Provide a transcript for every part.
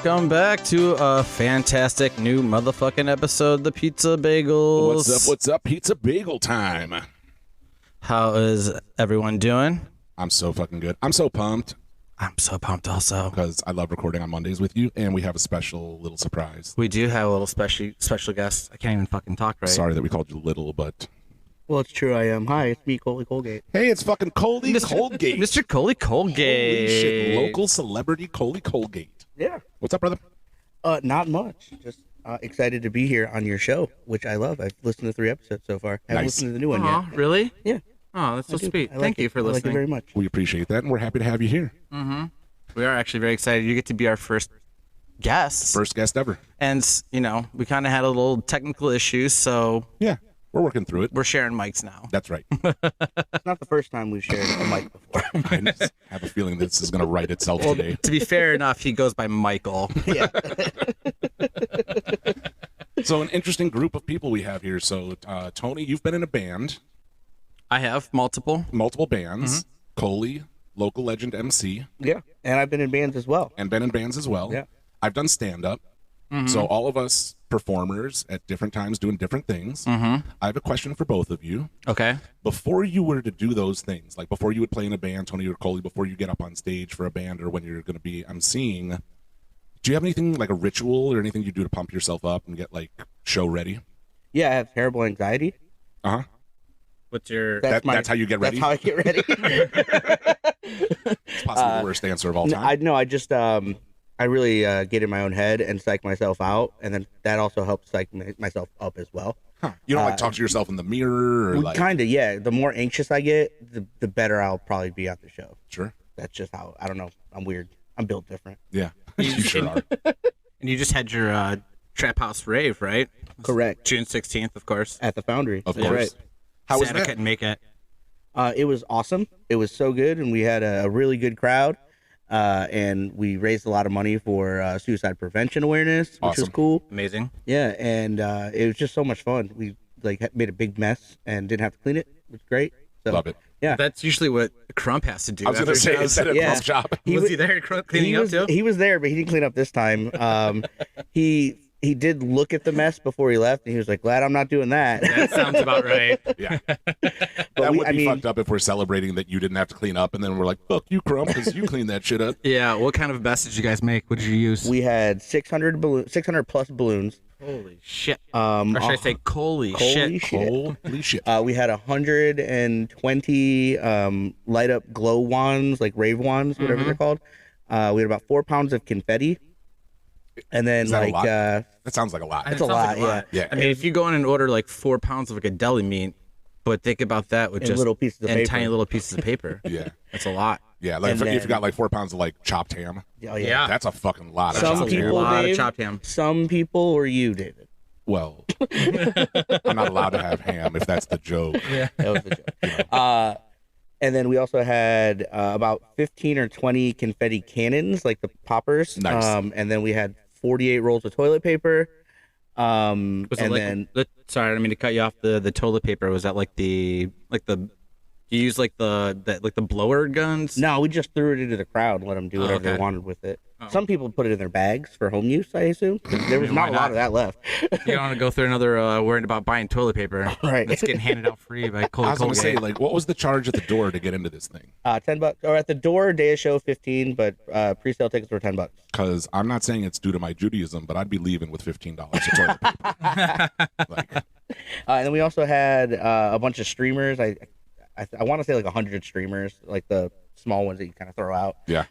welcome back to a fantastic new motherfucking episode of the Pizza Bagels. What's up? Pizza bagel time. How is everyone doing? I'm so fucking good. I'm so pumped I'm so pumped also. because I love recording on Mondays with you, and we have a special little surprise. We do have a little special guest. I can't even fucking talk right. Sorry that we called you little, but... Well, it's true. I am. Hi, it's me, Koly Kolgate. Hey, it's fucking Koly Mr. Kolgate. Mr. Koly Kolgate. Holy shit, local celebrity Koly Kolgate. Yeah. What's up, brother? Not much. Just excited to be here on your show, which I love. I've listened to 3 episodes so far. I haven't Nice. listened to the new one Aw, yet. really? Yeah. Oh, that's so I do. sweet. I like Thank you it. for I like it listening. very much. We appreciate that, and we're happy to have you here. We are actually very excited. You get to be our first guest. First guest ever. And, you know, we kind of had a little technical issues, so Yeah, we're working through it. we're sharing mics now. That's right. It's not the first time we've shared a mic before. I just have a feeling this is going to right itself today. To be fair enough, he goes by Michael. Yeah. So an interesting group of people we have here. So, Tony, you've been in a band, I have multiple. multiple bands. Koly, local legend MC, Yeah. And I've been in bands as well. and been in bands as well. Yeah. I've done stand-up. So all of us performers at different times doing different things. I have a question for both of you. Okay. Before you were to do those things, like before you would play in a band, Tony or Koly, before you get up on stage for a band or when you're going to be emceeing, do you have anything like a ritual or anything you do to pump yourself up and get like show ready? Yeah, I have terrible anxiety. Uh-huh. What's your... That's how you get ready? That's how I get ready. It's possibly the worst answer of all time. I just I really get in my own head and psych myself out, and then that also helps psych myself up as well. Huh. You don't like talk to yourself in the mirror or like... Kind of, yeah. The more anxious I get, the better I'll probably be at the show. Sure. That's just how, I don't know. I'm weird. I'm built different. Yeah. You sure are. And you just had your Trap House rave, right? Correct. June 16th, of course. At the Foundry. Of That's course. right. How was Sad I that? couldn't make it. It was awesome. It was so good, and we had a really good crowd. And we raised a lot of money for suicide prevention awareness, which was Awesome. cool. Amazing. Yeah, and it was just so much fun. We made a big mess and didn't have to clean it. It was great. So, Love it. Yeah. That's usually what Crump has to do. I was going to after say, shows. is that a Yeah. Crump's job? Was he there cleaning up too? He was there, but he didn't clean up this time. He did look at the mess before he left, and he was like, "Glad I'm not doing that." That sounds about right. Yeah. But That would I be mean, fucked up if we're celebrating that you didn't have to clean up, and then we're like, fuck you, Crump, because you cleaned that shit up. Yeah. What kind of mess did you guys make? What did you use? we had 600 plus balloons. Holy shit. Or Or should I say Koly shit? Holy shit. We had 120 light up glow wands, like rave wands, whatever they're called. We had about 4 pounds of confetti, and then Is that a lot? like That sounds like a lot. It's a lot, yeah. Yeah. I mean, if you go in and order like 4 pounds of like a deli meat, but think about that with And just little pieces of and paper. tiny little pieces of paper. Yeah. That's a lot. Yeah. Like And if you then- got like 4 pounds of like chopped ham, oh Yeah. that's a fucking lot of Some chopped people- a ham. lot Dave, of chopped ham. Some people, or you, David. Well, I'm not allowed to have ham if that's the joke. Yeah. That was the joke. And then we also had about 15 or 20 confetti cannons, like the poppers. Nice. And then we had 48 rolls of toilet paper. Was And it like, then sorry, I didn't mean to cut you off. The toilet paper, was that like the you use like the blower guns? no, we just threw it into the crowd and let them do whatever okay. they wanted with it. Some people put it in their bags for home use, I assume. 'Cause there was Why not a lot not? of that left. You don't want to go through another worrying about buying toilet paper. Right. That's getting handed out free by I Koly was going to say, Kolgate. like, what was the charge at the door to get into this thing? $10, or at the door, day of show 15, but pre-sale tickets were $10. Because I'm not saying it's due to my Judaism, but I'd be leaving with $15 of toilet paper. Like, And then we also had a bunch of streamers. I want to say like 100 streamers, like the small ones that you kind of throw out. yeah.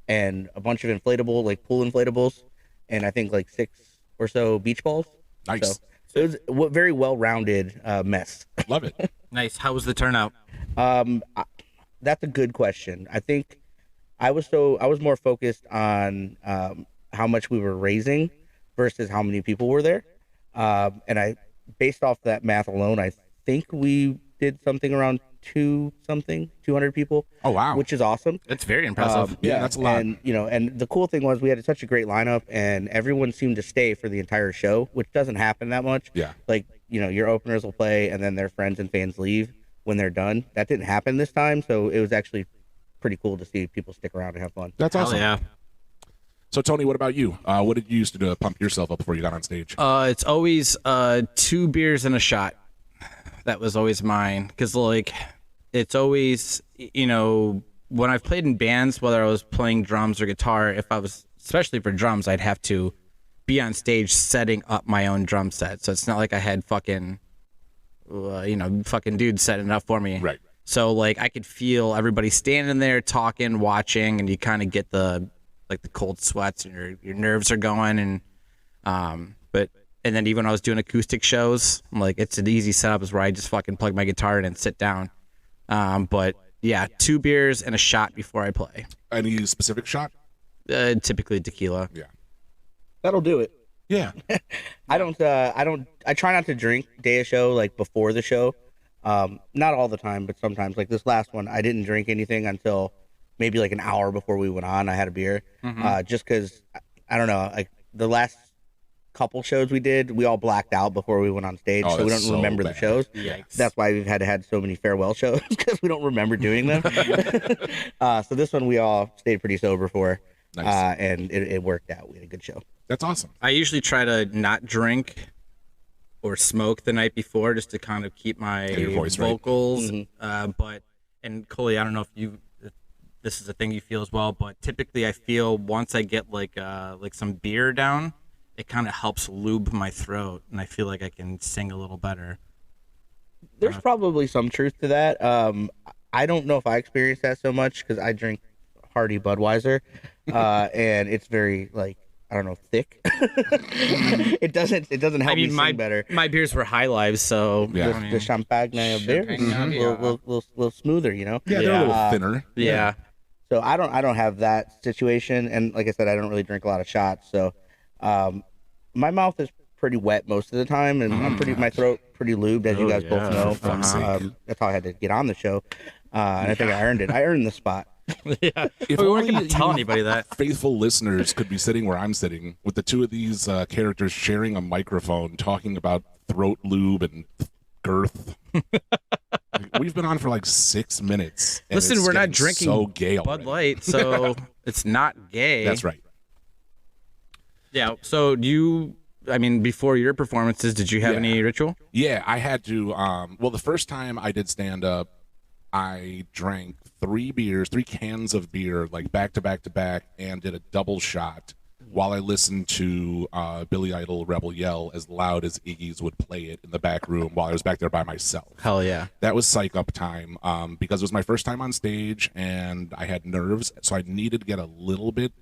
And a bunch of inflatable, like pool inflatables, and I think like 6 or so beach balls. Nice. So it was a very well-rounded mess. Love it. Nice. How was the turnout? That's a good question. I think I was more focused on how much we were raising versus how many people were there. And based off that math alone, I think we did something around 200 people. Oh, wow. Which is awesome. It's very impressive. Yeah, that's a lot. And and the cool thing was we had such a great lineup, and everyone seemed to stay for the entire show, which doesn't happen that much. Yeah. Like your openers will play, and then their friends and fans leave when they're done. That didn't happen this time, so it was actually pretty cool to see people stick around and have fun. That's Hell awesome. yeah. So Tony, what about you? What did you used to do to pump yourself up before you got on stage? It's always 2 beers and a shot. That was always mine. Because, like, it's always, you know, when I've played in bands, whether I was playing drums or guitar, if I was, especially for drums, I'd have to be on stage setting up my own drum set. So it's not like I had fucking, fucking dudes setting it up for me. Right. So, like, I could feel everybody standing there talking, watching, and you kind of get the cold sweats and your nerves are going. And and then even when I was doing acoustic shows, I'm like, it's an easy setup is where I just fucking plug my guitar in and sit down. But yeah, 2 beers and a shot before I play. Any specific shot? Typically tequila. Yeah. That'll do it. Yeah. I try not to drink day of show, like before the show. Not all the time, but sometimes. Like this last one, I didn't drink anything until maybe like an hour before we went on. I had a beer, just because I don't know. Like the last couple shows we did, we all blacked out before we went on stage, so we don't remember the shows. Yikes. That's why we've had so many farewell shows, because we don't remember doing them. So this one we all stayed pretty sober for, Nice. and it worked out. We had a good show. That's awesome. I usually try to not drink or smoke the night before just to kind of keep my Get your voice right. vocals. And Koly, I don't know if this is a thing you feel as well, but typically I feel once I get like some beer down, it kind of helps lube my throat, and I feel like I can sing a little better. There's probably some truth to that. I don't know if I experience that so much because I drink hearty Budweiser, and it's very like, I don't know, thick. It doesn't help me sing better. My beers were High Lives, so Yeah. The champagne beer, little smoother, you know. Yeah, they're a little thinner. Yeah. So I don't have that situation, and like I said, I don't really drink a lot of shots. So, my mouth is pretty wet most of the time, and my throat pretty lubed, as you guys both know. for fuck's sake. That's how I had to get on the show, and I think I earned it. I earned the spot. Yeah. If We weren't only going to tell you anybody that. faithful listeners could be sitting where I'm sitting with the two of these characters sharing a microphone, talking about throat lube and girth. We've been on for like 6 minutes. And Listen, it's we're not getting drinking so gay Bud already. Light, so it's not gay. That's right. Yeah. So before your performances, did you have any ritual? Yeah, I had to. Well, the first time I did stand up, I drank 3 cans of beer, like back to back to back, and did a double shot while I listened to Billy Idol Rebel Yell as loud as Iggy's would play it in the back room while I was back there by myself. Hell yeah. That was psych up time because it was my first time on stage and I had nerves, so I needed to get a little bit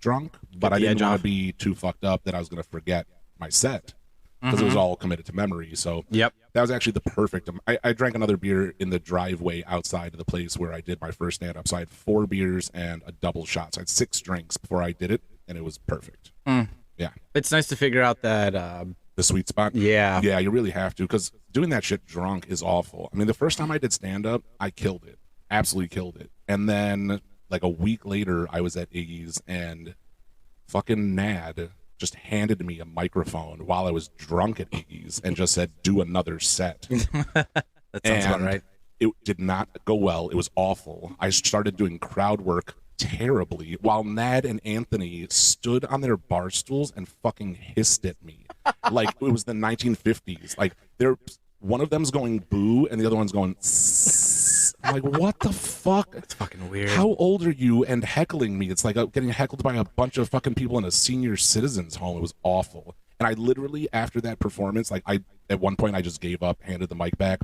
drunk, but I didn't want to be too fucked up that I was going to forget my set because it was all committed to memory. So Yep. that was actually the perfect. I drank another beer in the driveway outside of the place where I did my first stand-up. So I had 4 beers and a double shot. So I had 6 drinks before I did it, and it was perfect. Yeah. It's nice to figure out that. The sweet spot. Yeah. Yeah, you really have to, because doing that shit drunk is awful. I mean, the first time I did stand-up, I killed it. Absolutely killed it. And then, like a week later, I was at Iggy's, and fucking Nad just handed me a microphone while I was drunk at Iggy's and just said, do another set. That sounds about right. It did not go well. It was awful. I started doing crowd work terribly while Nad and Anthony stood on their bar stools and fucking hissed at me. Like it was the 1950s. Like one of them's going boo and the other one's going I'm like, what the fuck? It's fucking weird. How old are you? And heckling me. It's like getting heckled by a bunch of fucking people in a senior citizens home. It was awful. And I literally, after that performance, like at one point I just gave up, handed the mic back,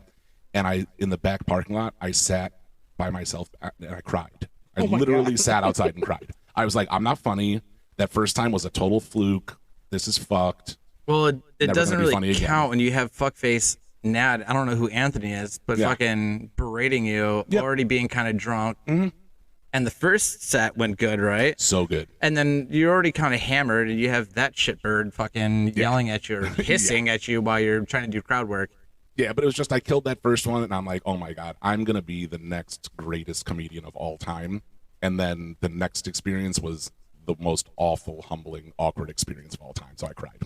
and in the back parking lot, I sat by myself and I cried. I literally sat outside and cried. I was like, I'm not funny. That first time was a total fluke. This is fucked. Well, it Never doesn't gonna be really funny count when you have fuckface Nad. I don't know who Anthony is, but fucking berating you, already being kind of drunk. And the first set went good, right? So good. And then you're already kind of hammered, and you have that shitbird fucking yelling at you or hissing at you while you're trying to do crowd work. Yeah, but it was just I killed that first one, and I'm like, oh my god, I'm gonna be the next greatest comedian of all time. And then the next experience was the most awful, humbling, awkward experience of all time. So I cried.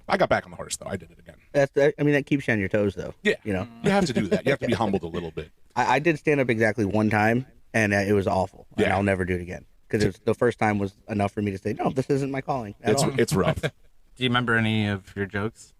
I got back on the horse though. I did it again. That keeps you on your toes, though. Yeah, you know, you have to do that. You have to be humbled a little bit. I did stand up exactly one time, and it was awful. And Yeah. I'll never do it again. because the first time was enough for me to say, no, this isn't my calling at all. It's rough. Do you remember any of your jokes?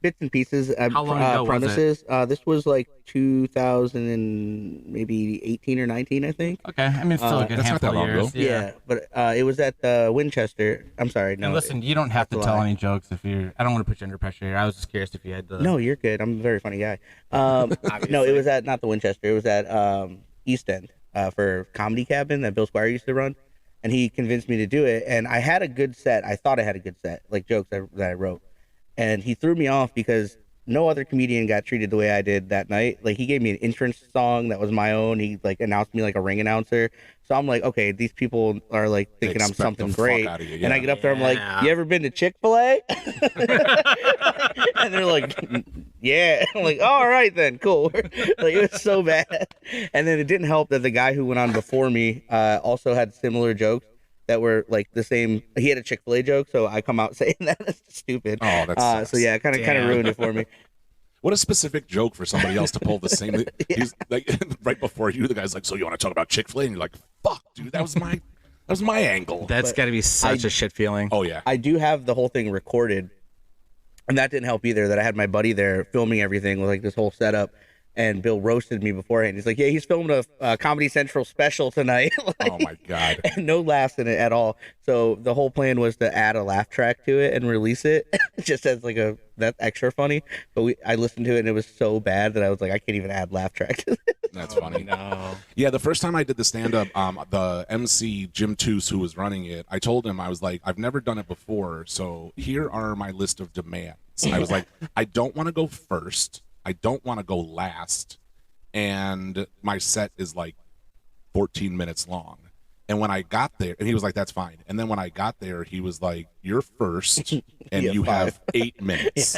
Bits and pieces. How long ago premises. Was it? This was like 2000 and maybe 18 or 19, I think. Okay, I mean, it's still a good that's not handful that of long years. ago. Yeah, but it was at Winchester. I'm sorry. No, And listen, you don't have to that's a tell lie. any jokes if you're. I don't want to put you under pressure here. I was just curious if you had the. No, you're good. I'm a very funny guy. No, it was at not the Winchester. It was at East End for Comedy Cabin that Bill Squire used to run, and he convinced me to do it. And I had a good set. I thought I had a good set, like jokes that I wrote, and he threw me off because no other comedian got treated the way I did that night. Like, he gave me an entrance song that was my own. He like announced me like a ring announcer. So I'm like, okay, these people are like thinking I'm Expect something the fuck great. outta you, And I yeah. get up there, I'm like, Yeah. you ever been to Chick-fil-A? And they're like, yeah. I'm like, all right then, cool. Like, it was so bad. And then it didn't help that the guy who went on before me also had similar jokes that were like the same. He had a Chick-fil-A joke, so I come out saying that. That's stupid. Oh, that sucks. So yeah, kind of Damn. ruined it for me. What a specific joke for somebody else to pull the same. He's like right before you. The guy's like, "So you want to talk about Chick-fil-A?" And you're like, "Fuck, dude, that was my angle." That's But got to be such I- a shit feeling. Oh yeah. I do have the whole thing recorded, and that didn't help either. That I had my buddy there filming everything with like this whole setup, and Bill roasted me beforehand. He's like, "Yeah, he's filming a Comedy Central special tonight." Like, Oh my god. and no laughs in it at all. So the whole plan was to add a laugh track to it and release it just as like that extra funny. But I listened to it and it was so bad that I was like, I can't even add laugh track to it. That's funny. No. Yeah, the first time I did the stand-up, the MC Jim Toos, who was running it, I told him, I was like, I've never done it before, so here are my list of demands. I was like, I don't want to go first, I don't want to go last, and my set is like 14 minutes long. And when I got there, and he was like, that's fine. And then when I got there, he was like, you're first, and Yeah, you 5. have 8 minutes.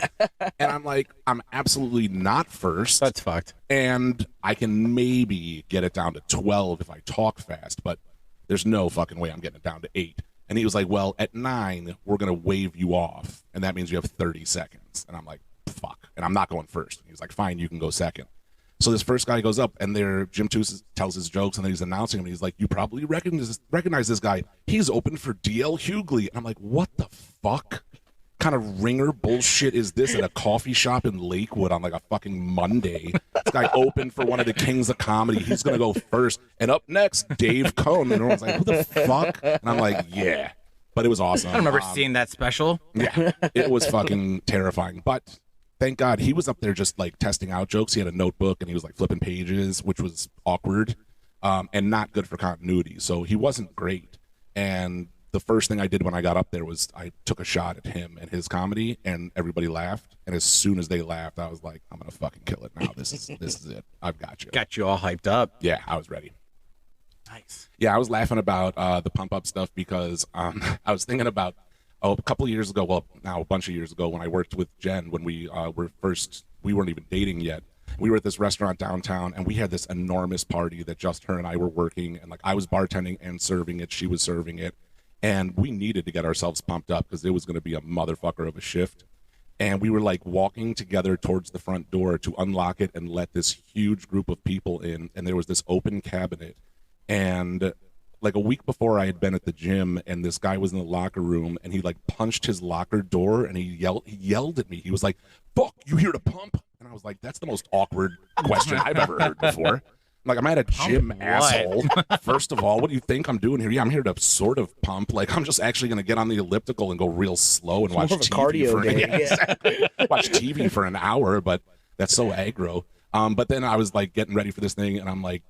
And I'm like, I'm absolutely not first. That's fucked. And I can maybe get it down to 12 if I talk fast, but there's no fucking way I'm getting it down to 8. And he was like, well, at 9, we're going to wave you off, and that means you have 30 seconds. And I'm like, fuck. And I'm not going first. And he was like, fine, you can go second. So this first guy goes up, and there Jim Toos tells his jokes, and then he's announcing him, and he's like, you probably recognize this guy. He's open for D.L. Hughley. And I'm like, what the fuck kind of ringer bullshit is this at a coffee shop in Lakewood on like a fucking Monday? This guy opened for one of the kings of comedy. He's going to go first. And up next, Dave Cohn. And everyone's like, who the fuck? And I'm like, yeah. But it was awesome. I remember seeing that special. Yeah, it was fucking terrifying. But thank God he was up there just like testing out jokes. He had a notebook and he was like flipping pages, which was awkward and not good for continuity. So he wasn't great. And the first thing I did when I got up there was I took a shot at him and his comedy, and everybody laughed. And as soon as they laughed, I was like, I'm gonna fucking kill it now. This is it. I've got you. Got you all hyped up. Yeah, I was ready. Nice. Yeah, I was laughing about the pump up stuff because I was thinking about a couple of years ago, well, now a bunch of years ago, when I worked with Jen, when we weren't even dating yet. We were at this restaurant downtown, and we had this enormous party that just her and I were working, and like I was bartending and serving it, she was serving it, and we needed to get ourselves pumped up because it was going to be a motherfucker of a shift. And we were like walking together towards the front door to unlock it and let this huge group of people in, and there was this open cabinet. And like a week before, I had been at the gym, and this guy was in the locker room, and he like punched his locker door, and he yelled at me. He was like, "Fuck, you here to pump?" And I was like, "That's the most awkward question I've ever heard before." I'm like, I'm at a gym, what? asshole. First of all, what do you think I'm doing here? Yeah, I'm here to sort of pump. Like, I'm just actually going to get on the elliptical and go real slow and watch more of a TV cardio for day, yeah, yeah. exactly. Watch TV for an hour, but that's so aggro. But then I was like getting ready for this thing, and I'm like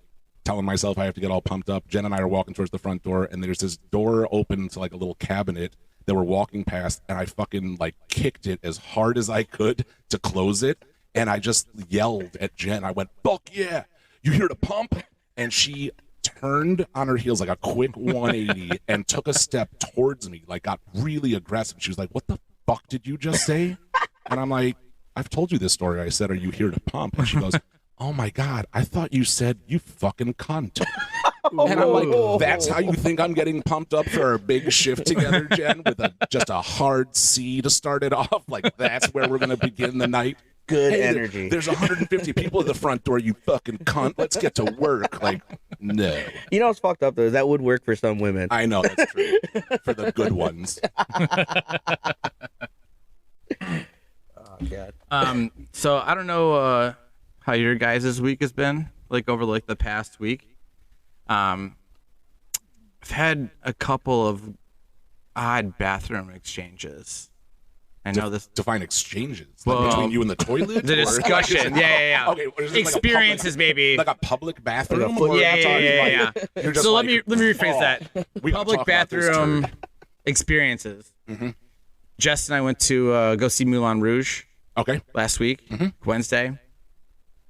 telling myself I have to get all pumped up. Jen and I are walking towards the front door, and there's this door open to like a little cabinet that we're walking past, and I fucking like kicked it as hard as I could to close it, and I just yelled at Jen. I went, "Fuck yeah, you here to pump?" And she turned on her heels like a quick 180 and took a step towards me, like got really aggressive. She was like, "What the fuck did you just say?" And I'm like, "I've told you this story." I said, "Are you here to pump?" And she goes, "Oh my God, I thought you said you fucking cunt." And I'm like, "That's how you think I'm getting pumped up for our big shift together, Jen, with just a hard C to start it off? Like, that's where we're going to begin the night?" good Hey, energy. There's 150 people at the front door, you fucking cunt. Let's get to work. Like, no. You know what's fucked up though? Is that would work for some women. I know that's true. For the good ones. Oh god. So I don't know how your guys' week has been, like over like the past week. I've had a couple of odd bathroom exchanges. I know this. Define exchanges. Well, Like between you and the toilet? The or- discussion. Yeah. Okay, or is it Experiences, maybe. Like a public bathroom? Like a foot- or Yeah, I'm talking yeah. like- you're just So like, let me rephrase "Oh, that. we gotta Public talk about this bathroom turd." experiences. Jess and I went to go see Moulin Rouge Okay. last week, Wednesday.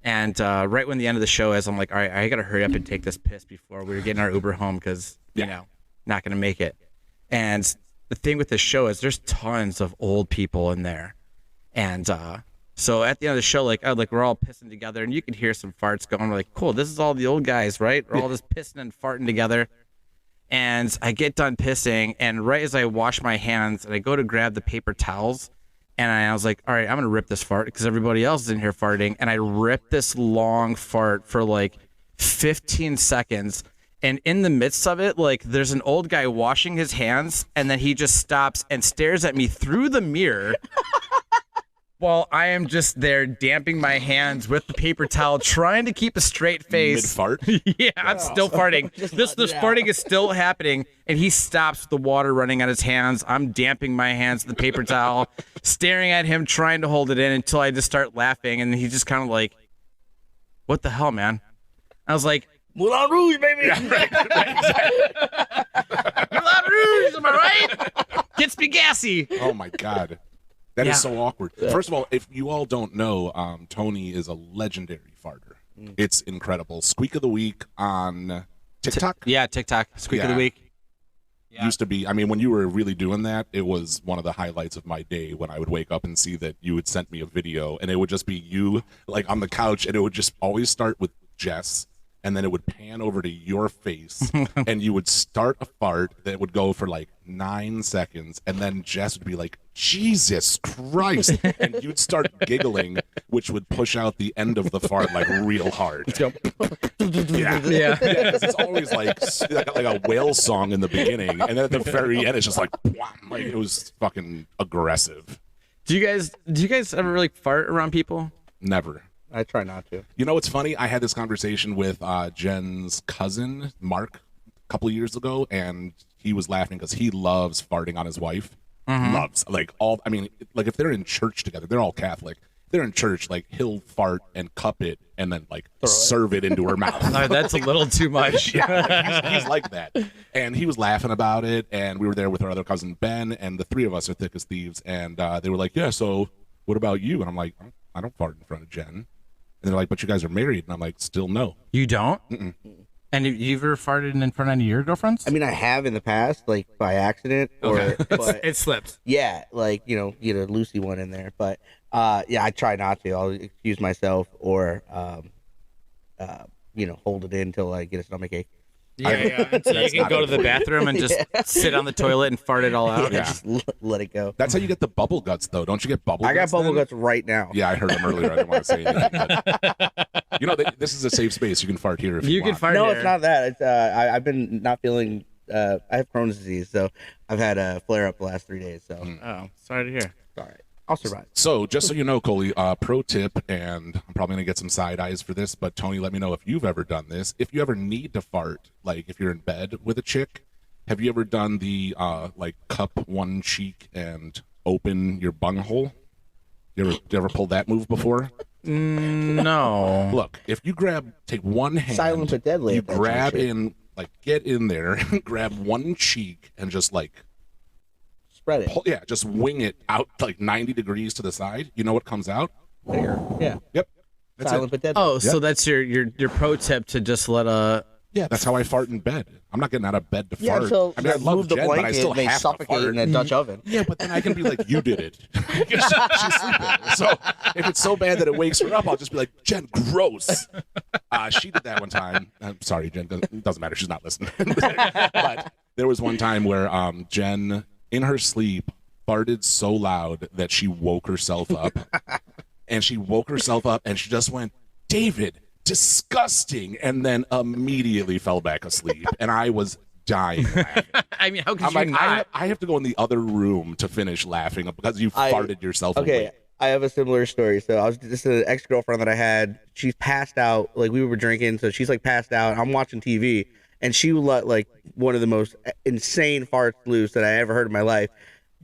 And right when the end of the show is, I'm like, all right, I got to hurry up and take this piss before we were getting our Uber home because, you know, not going to make it. And the thing with the show is there's tons of old people in there. And so at the end of the show, like we're all pissing together and you can hear some farts going. We're like, cool, this is all the old guys, right? We're all just pissing and farting together. And I get done pissing, and right as I wash my hands and I go to grab the paper towels, and I was like, all right, I'm going to rip this fart because everybody else is in here farting. And I ripped this long fart for like 15 seconds. And in the midst of it, like there's an old guy washing his hands, and then he just stops and stares at me through the mirror while I am just there damping my hands with the paper towel, trying to keep a straight face. Mid-fart? Yeah, I'm still farting. This farting is still happening, and he stops with the water running on his hands. I'm damping my hands with the paper towel, staring at him, trying to hold it in until I just start laughing, and he's just kind of like, what the hell, man? I was like, Moulin Rouge, baby. Moulin Rouge, am I right? Gets me gassy. Oh, my God. That is so awkward. First of all, if you all don't know, Tony is a legendary farter. It's incredible. Squeak of the week on TikTok. Yeah, TikTok. Squeak of the Yeah. week. Used to be, I mean, when you were really doing that, it was one of the highlights of my day when I would wake up and see that you would send me a video, and it would just be you like on the couch, and it would just always start with Jess, and then it would pan over to your face, and you would start a fart that would go for like 9 seconds, and then Jess would be like, Jesus Christ, and you'd start giggling, which would push out the end of the fart like real hard. Yeah. Yeah. Because it's always like a whale song in the beginning, and then at the very end, it's just like it was fucking aggressive. Do you guys ever really fart around people? Never. I try not to. You know what's funny? I had this conversation with Jen's cousin, Mark, a couple of years ago, and he was laughing because he loves farting on his wife. Loves. Like, I mean, like if they're in church together, they're all Catholic. They're in church, like he'll fart and cup it and then like serve it into her mouth. That's a little too much. Yeah, like, he's like that. And he was laughing about it, and we were there with our other cousin Ben, and the three of us are thick as thieves, and they were like, yeah, so what about you? And I'm like, I don't fart in front of Jen. And they're like, but you guys are married. And I'm like, still no. You don't? Mm-mm. And have you ever farted in front of any of your girlfriends? I mean, I have in the past, like by accident, or but it slips. yeah, like get a Lucy one in there. But yeah, I try not to. I'll excuse myself or hold it in until I get a stomachache. Yeah. So you can not go to the good for you. bathroom and just sit on the toilet and fart it all out. Yeah. Just let it go. That's how you get the bubble guts, though. Don't you get bubble I got guts? bubble then? guts right now. Yeah, I heard them earlier. I didn't want to say anything. But, this is a safe space. You can fart here if you You can want. fart No, here. it's not that. It's I've been not feeling. I have Crohn's disease, so I've had a flare up the last 3 days. So Oh, sorry to hear. all right, I'll survive. So, just so you know, Koly, pro tip, and I'm probably going to get some side eyes for this, but Tony, let me know if you've ever done this. If you ever need to fart, like if you're in bed with a chick, have you ever done the, cup one cheek and open your bunghole? You ever pulled that move before? No. Look, if you take one hand, Silent but deadly. you if that's grab your shit. in, get in there, grab one cheek, and just Spread it. just wing it out 90 degrees to the side. You know what comes out? There. Yeah. Yep. That's Silent it. but deadly. Oh, so that's your pro tip to just let a. Yeah, that's how I fart in bed. I'm not getting out of bed to Yeah, fart. so I mean, I love move the Jen, but I blanket still and they have to suffocate fart. in a Dutch oven. Yeah, but then I can be like, you did it. She's sleeping. So if it's so bad that it wakes her up, I'll just be like, Jen, gross. She did that one time. I'm sorry, Jen. It doesn't matter. She's not listening. But there was one time where Jen, in her sleep, farted so loud that she woke herself up. and she woke herself up and she just went, David, disgusting, and then immediately fell back asleep. And I was dying laughing. I mean, how could I'm you like, not? I have to go in the other room to finish laughing because you farted yourself Okay, awake. I have a similar story. So I was just an ex-girlfriend that I had. She's passed out. Like, we were drinking, so she's like passed out. I'm watching TV, and she let like one of the most insane farts loose that I ever heard in my life.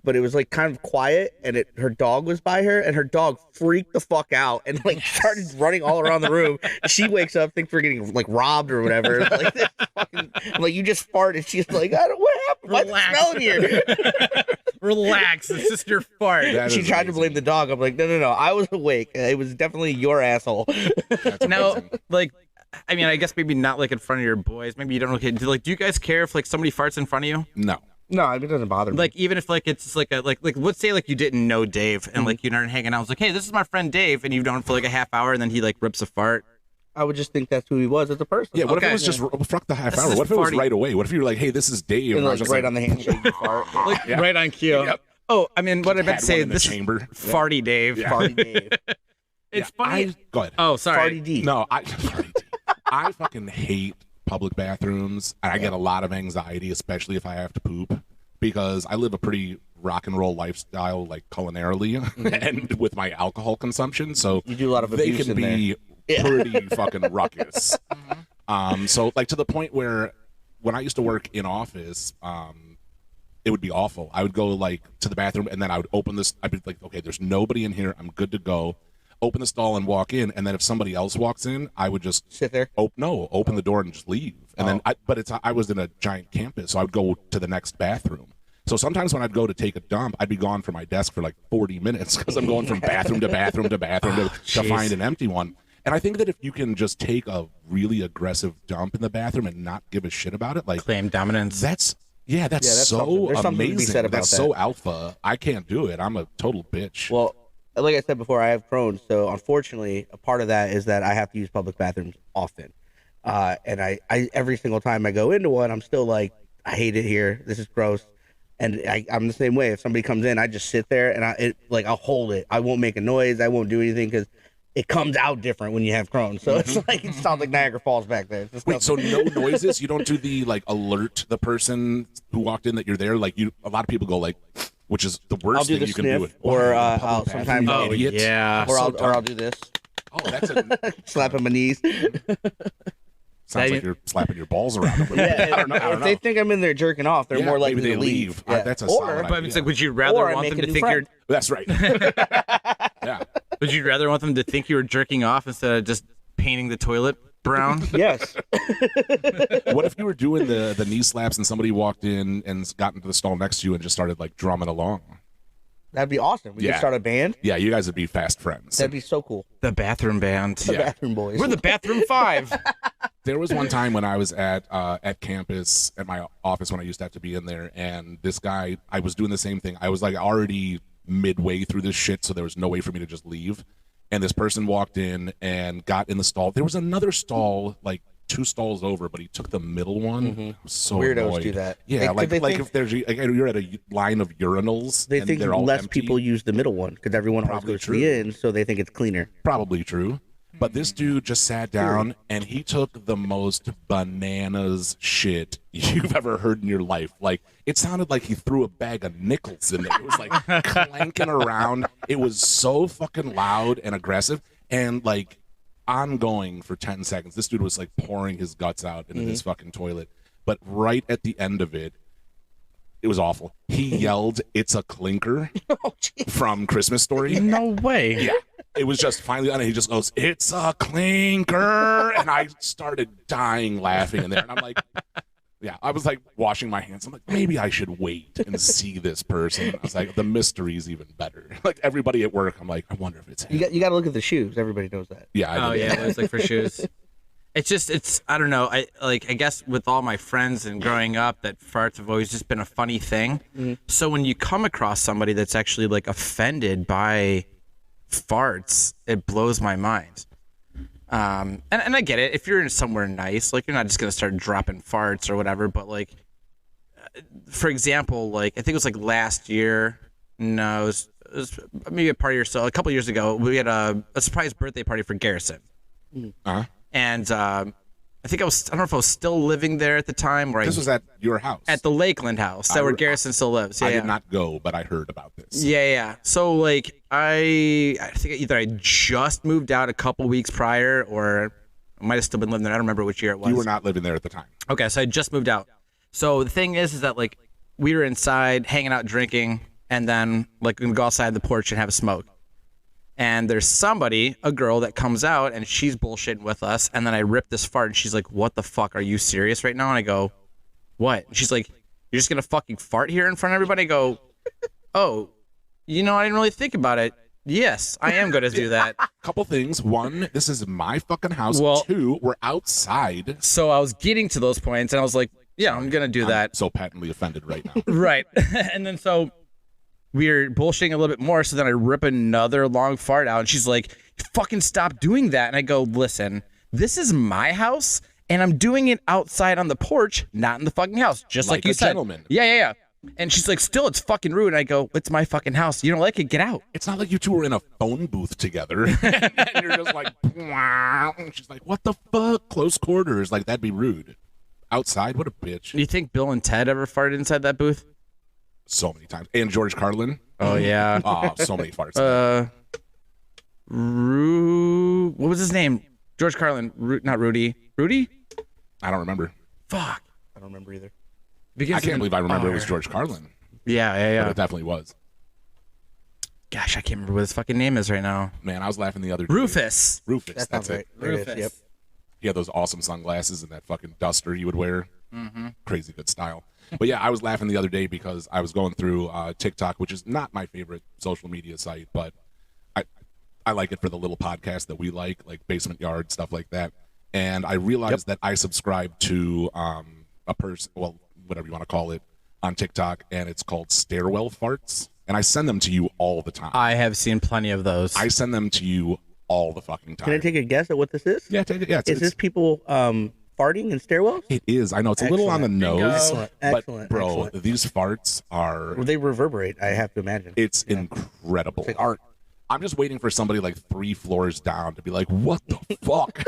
But it was like kind of quiet, and her dog was by her, and her dog freaked the fuck out and like started running all around the room. She wakes up, thinks we're getting like robbed or whatever. Like, this fucking, like, you just farted. She's like, I don't. What happened? Why's it smelling here? Relax. It's just your fart. She tried to blame the dog. I'm like, no. I was awake. It was definitely your asshole. Now, like, I mean, I guess maybe not like in front of your boys. Maybe you don't really. Do you guys care if like somebody farts in front of you? No. No, it doesn't bother me. Like, even if like it's like a like let's say like you didn't know Dave and like you're not hanging out. I was like, hey, this is my friend Dave, and you've known him for like a half hour, and then he like rips a fart. I would just think that's who he was as a person. Yeah, what if Okay. it was just fuck the half This hour? is What if it was farty. right away? What if you were like, hey, this is Dave, And I like was just right on the handshake, you fart. Like right on cue. Yep. Oh, I mean, what I meant Had to say one in the this chamber. is farty Dave. Farty Dave. It's Yeah, funny. go ahead. Oh, sorry. Farty D. No, I fucking hate public bathrooms, and I get a lot of anxiety, especially if I have to poop, because I live a pretty rock and roll lifestyle, like culinarily, and with my alcohol consumption. So You do a lot of they abuse can in be pretty fucking ruckus. So like to the point where when I used to work in office, it would be awful. I would go like to the bathroom and then I would open this. I'd be like, okay, there's nobody in here. I'm good to go. Open the stall and walk in. And then if somebody else walks in, I would just Sit there. open the door and just leave. And then, I was in a giant campus, so I would go to the next bathroom. So sometimes when I'd go to take a dump, I'd be gone from my desk for like 40 minutes because I'm going from bathroom to bathroom to bathroom to find an empty one. And I think that if you can just take a really aggressive dump in the bathroom and not give a shit about it, like Claim dominance. that's that's so something. There's something to be amazing. said about That's that. so alpha. I can't do it. I'm a total bitch. Well, like I said before, I have Crohn's, so unfortunately, a part of that is that I have to use public bathrooms often. And I every single time I go into one, I'm still like, I hate it here. This is gross. And I'm the same way. If somebody comes in, I just sit there and I'll hold it. I won't make a noise. I won't do anything because it comes out different when you have Crohn's. So it's like, it sounds like Niagara Falls back there. It's just Wait, so no noises? You don't do the like alert the person who walked in that you're there? Like a lot of people go like, which is the worst I'll do thing the you can do. sniff, or I'll Public sometimes bathroom, Oh, idiot. yeah. or So I'll dumb. do this, Oh, that's a slapping my knees. sounds like you're slapping your balls around. A little bit. I don't know. If they think I'm in there jerking off, they're Yeah, more likely maybe to they leave. leave. That's a or, solid But it's like, would you Or rather I want make them a to new think friend. That's right. Yeah. Would you rather want them to think you were jerking off instead of just painting the toilet brown? Yes. What if you were doing the knee slaps and somebody walked in and got into the stall next to you and just started like drumming along? That'd be awesome. We could Yeah. start a band. Yeah, you guys would be fast friends. That'd be so cool. The bathroom band. The bathroom boys. We're the bathroom five. There was one time when I was at campus at my office when I used to have to be in there, and this guy, I was doing the same thing. I was like already midway through this shit, so there was no way for me to just leave. And this person walked in and got in the stall. There was another stall like 2 stalls over, but he took the middle one. I was so Weirdos annoyed. do that. Yeah, They think- if there's like, you're at a line of urinals, They and think they're all less empty. people use the middle one because everyone always Probably goes to the end, so they think it's cleaner. Probably true. But this dude just sat down and he took the most bananas shit you've ever heard in your life. Like, it sounded like he threw a bag of nickels in there. It was like clanking around. It was so fucking loud and aggressive and like ongoing for 10 seconds. This dude was like pouring his guts out into this fucking toilet. But right at the end of it, it was awful. He yelled, "It's a clinker" from Christmas Story. No way. Yeah. It was just finally done, and he just goes, "It's a clinker," and I started dying laughing in there, and I'm like, yeah, I was like washing my hands. I'm like, maybe I should wait and see this person. I was like, the mystery's even better. Like everybody at work, I'm like, I wonder if it's him. You got to look at the shoes. Everybody knows that. Yeah, I Oh do. yeah, it was like for shoes. It's I don't know. I guess with all my friends and growing up, that farts have always just been a funny thing. So when you come across somebody that's actually like offended by farts, it blows my mind. And I get it. If you're in somewhere nice, like you're not just gonna start dropping farts or whatever. But like, for example, like I think it was like last year. No, it was it was maybe a party or so, a couple years ago, we had a surprise birthday party for Garrison. Uh-huh. And I think I don't know if I was still living there at the time. This was at your house. At the Lakeland house, that where Garrison still lives. Yeah, I did not go, but I heard about this. Yeah. So like I think either I just moved out a couple weeks prior, or I might have still been living there. I don't remember which year it was. You were not living there at the time. Okay, so I just moved out. So the thing is that like we were inside hanging out drinking, and then like we would go outside the porch and have a smoke. And there's somebody, a girl, that comes out and she's bullshitting with us. And then I rip this fart and she's like, "What the fuck? Are you serious right now?" And I go, "What?" And she's like, "You're just gonna fucking fart here in front of everybody?" I go, "Oh, I didn't really think about it. Yes, I am gonna do that." Couple things. One, this is my fucking house. Well, 2, we're outside. So I was getting to those points and I was like, "Yeah, I'm gonna do that." I'm so patently offended right now. Right. And then so we're bullshitting a little bit more, so then I rip another long fart out, and she's like, "Fucking stop doing that." And I go, "Listen, this is my house, and I'm doing it outside on the porch, not in the fucking house, just like you said." Gentleman. Yeah. And she's like, "Still, it's fucking rude." And I go, "It's my fucking house. You don't like it? Get out." It's not like you two were in a phone booth together, and you're just like, wow. And she's like, "What the fuck? Close quarters? Like, that'd be rude." Outside? What a bitch. Do you think Bill and Ted ever farted inside that booth? So many times. And George Carlin. Oh, yeah. Oh, so many farts. What was his name? George Carlin. Not Rudy. Rudy? I don't remember. Fuck. I don't remember either. I can't believe I remember it was George Carlin. Yeah. But it definitely was. Gosh, I can't remember what his fucking name is right now. Man, I was laughing the other day. Rufus. That's it. There it is, yep. He had those awesome sunglasses and that fucking duster he would wear. Mm-hmm. Crazy good style. But yeah, I was laughing the other day because I was going through TikTok, which is not my favorite social media site, but I like it for the little podcast that we like Basement Yard, stuff like that. And I realized that I subscribe to a person, well, whatever you want to call it, on TikTok, and it's called Stairwell Farts. And I send them to you all the time. I have seen plenty of those. I send them to you all the fucking time. Can I take a guess at what this is? Yeah, take it. Yeah, is this people farting in stairwells? It is. I know it's a little on the nose, Excellent. but bro, Excellent. these farts are. Well, they reverberate. I have to imagine. It's incredible. It's like art. I'm just waiting for somebody like 3 floors down to be like, "What the fuck?"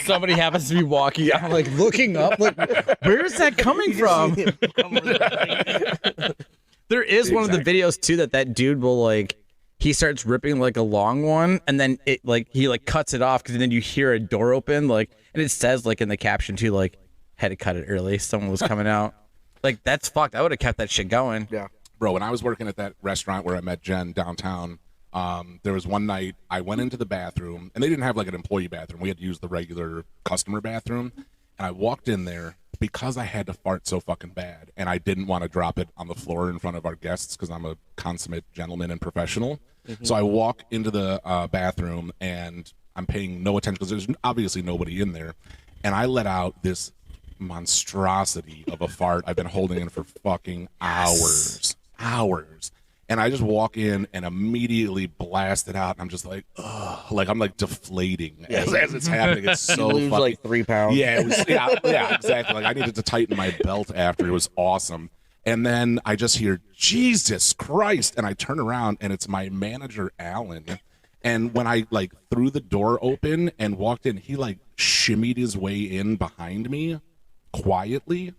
Somebody happens to be walking out, like looking up, like, where's that coming from? There is one of the videos too that dude will like. He starts ripping like a long one, and then it like he like cuts it off because then you hear a door open, like, and it says like in the caption too, like, "Had to cut it early. Someone was coming out." Like, that's fucked. I would have kept that shit going. Yeah, bro. When I was working at that restaurant where I met Jen downtown, there was one night I went into the bathroom, and they didn't have like an employee bathroom. We had to use the regular customer bathroom, and I walked in there because I had to fart so fucking bad, and I didn't want to drop it on the floor in front of our guests because I'm a consummate gentleman and professional. Mm-hmm. So I walk into the bathroom, and I'm paying no attention because there's obviously nobody in there, and I let out this monstrosity of a fart I've been holding in for fucking hours. And I just walk in and immediately blast it out, and I'm just like, ugh, like I'm like deflating as it's happening. It's so you lose fucking, like 3 pounds. Yeah, it was, yeah, exactly. Like I needed to tighten my belt after. It was awesome. And then I just hear, "Jesus Christ," and I turn around, and it's my manager, Alan. And when I like threw the door open and walked in, he like shimmied his way in behind me quietly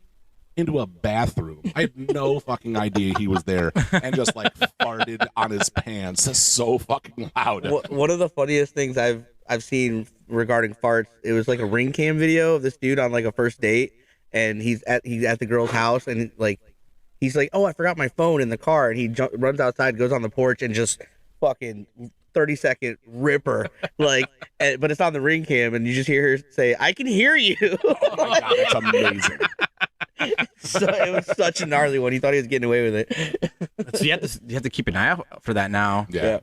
into a bathroom. I had no fucking idea he was there, and just like farted on his pants so fucking loud. One of the funniest things I've seen regarding farts, it was like a ring cam video of this dude on like a first date, and he's at the girl's house, and like he's like, "Oh, I forgot my phone in the car," and he runs outside, goes on the porch, and just fucking 30-second ripper, like, but it's on the ring cam, and you just hear her say, "I can hear you." Oh my god, that's amazing. So it was such a gnarly one. He thought he was getting away with it. So you have to keep an eye out for that now. Yeah.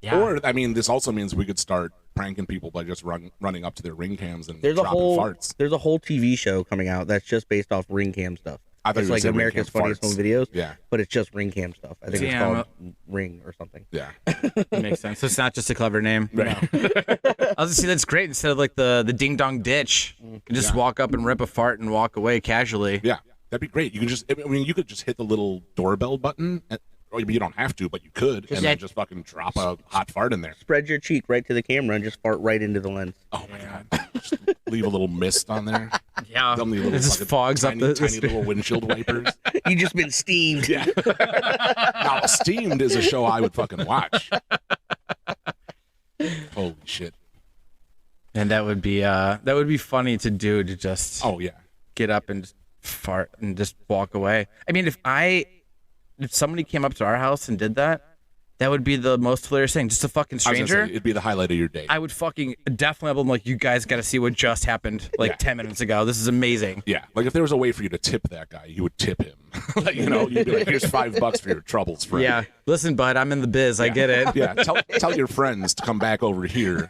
Yeah. Or I mean, this also means we could start pranking people by just running up to their ring cams and There's dropping farts. There's a whole TV show coming out that's just based off ring cam stuff. I thought It's you were like saying ring America's cam Funniest farts. Home Videos. Yeah. But it's just ring cam stuff. I think it's Damn. called Ring or something. Yeah. Makes sense. So it's not just a clever name. Right. I was just see that's great. Instead of like the ding dong ditch, you can just walk up and rip a fart and walk away casually. Yeah. That'd be great. You can just, I mean, you could just hit the little doorbell button Or you don't have to, but you could, and then just fucking drop a hot fart in there. Spread your cheek right to the camera and just fart right into the lens. Oh my god! Just leave a little mist on there. Yeah, Little, it just fogs tiny, up the tiny little windshield wipers. You just been steamed. Yeah. Now, Steamed is a show I would fucking watch. Holy shit! And that would be funny to do, to just get up and just fart and just walk away. I mean, if somebody came up to our house and did that, that would be the most hilarious thing. Just a fucking stranger. It'd be the highlight of your day. I would fucking definitely have like, you guys got to see what just happened 10 minutes ago. This is amazing. Yeah, like if there was a way for you to tip that guy, you would tip him. Like, you'd be like, here's $5 for your troubles, friend. Yeah, listen, bud, I'm in the biz. I get it. Yeah, tell your friends to come back over here.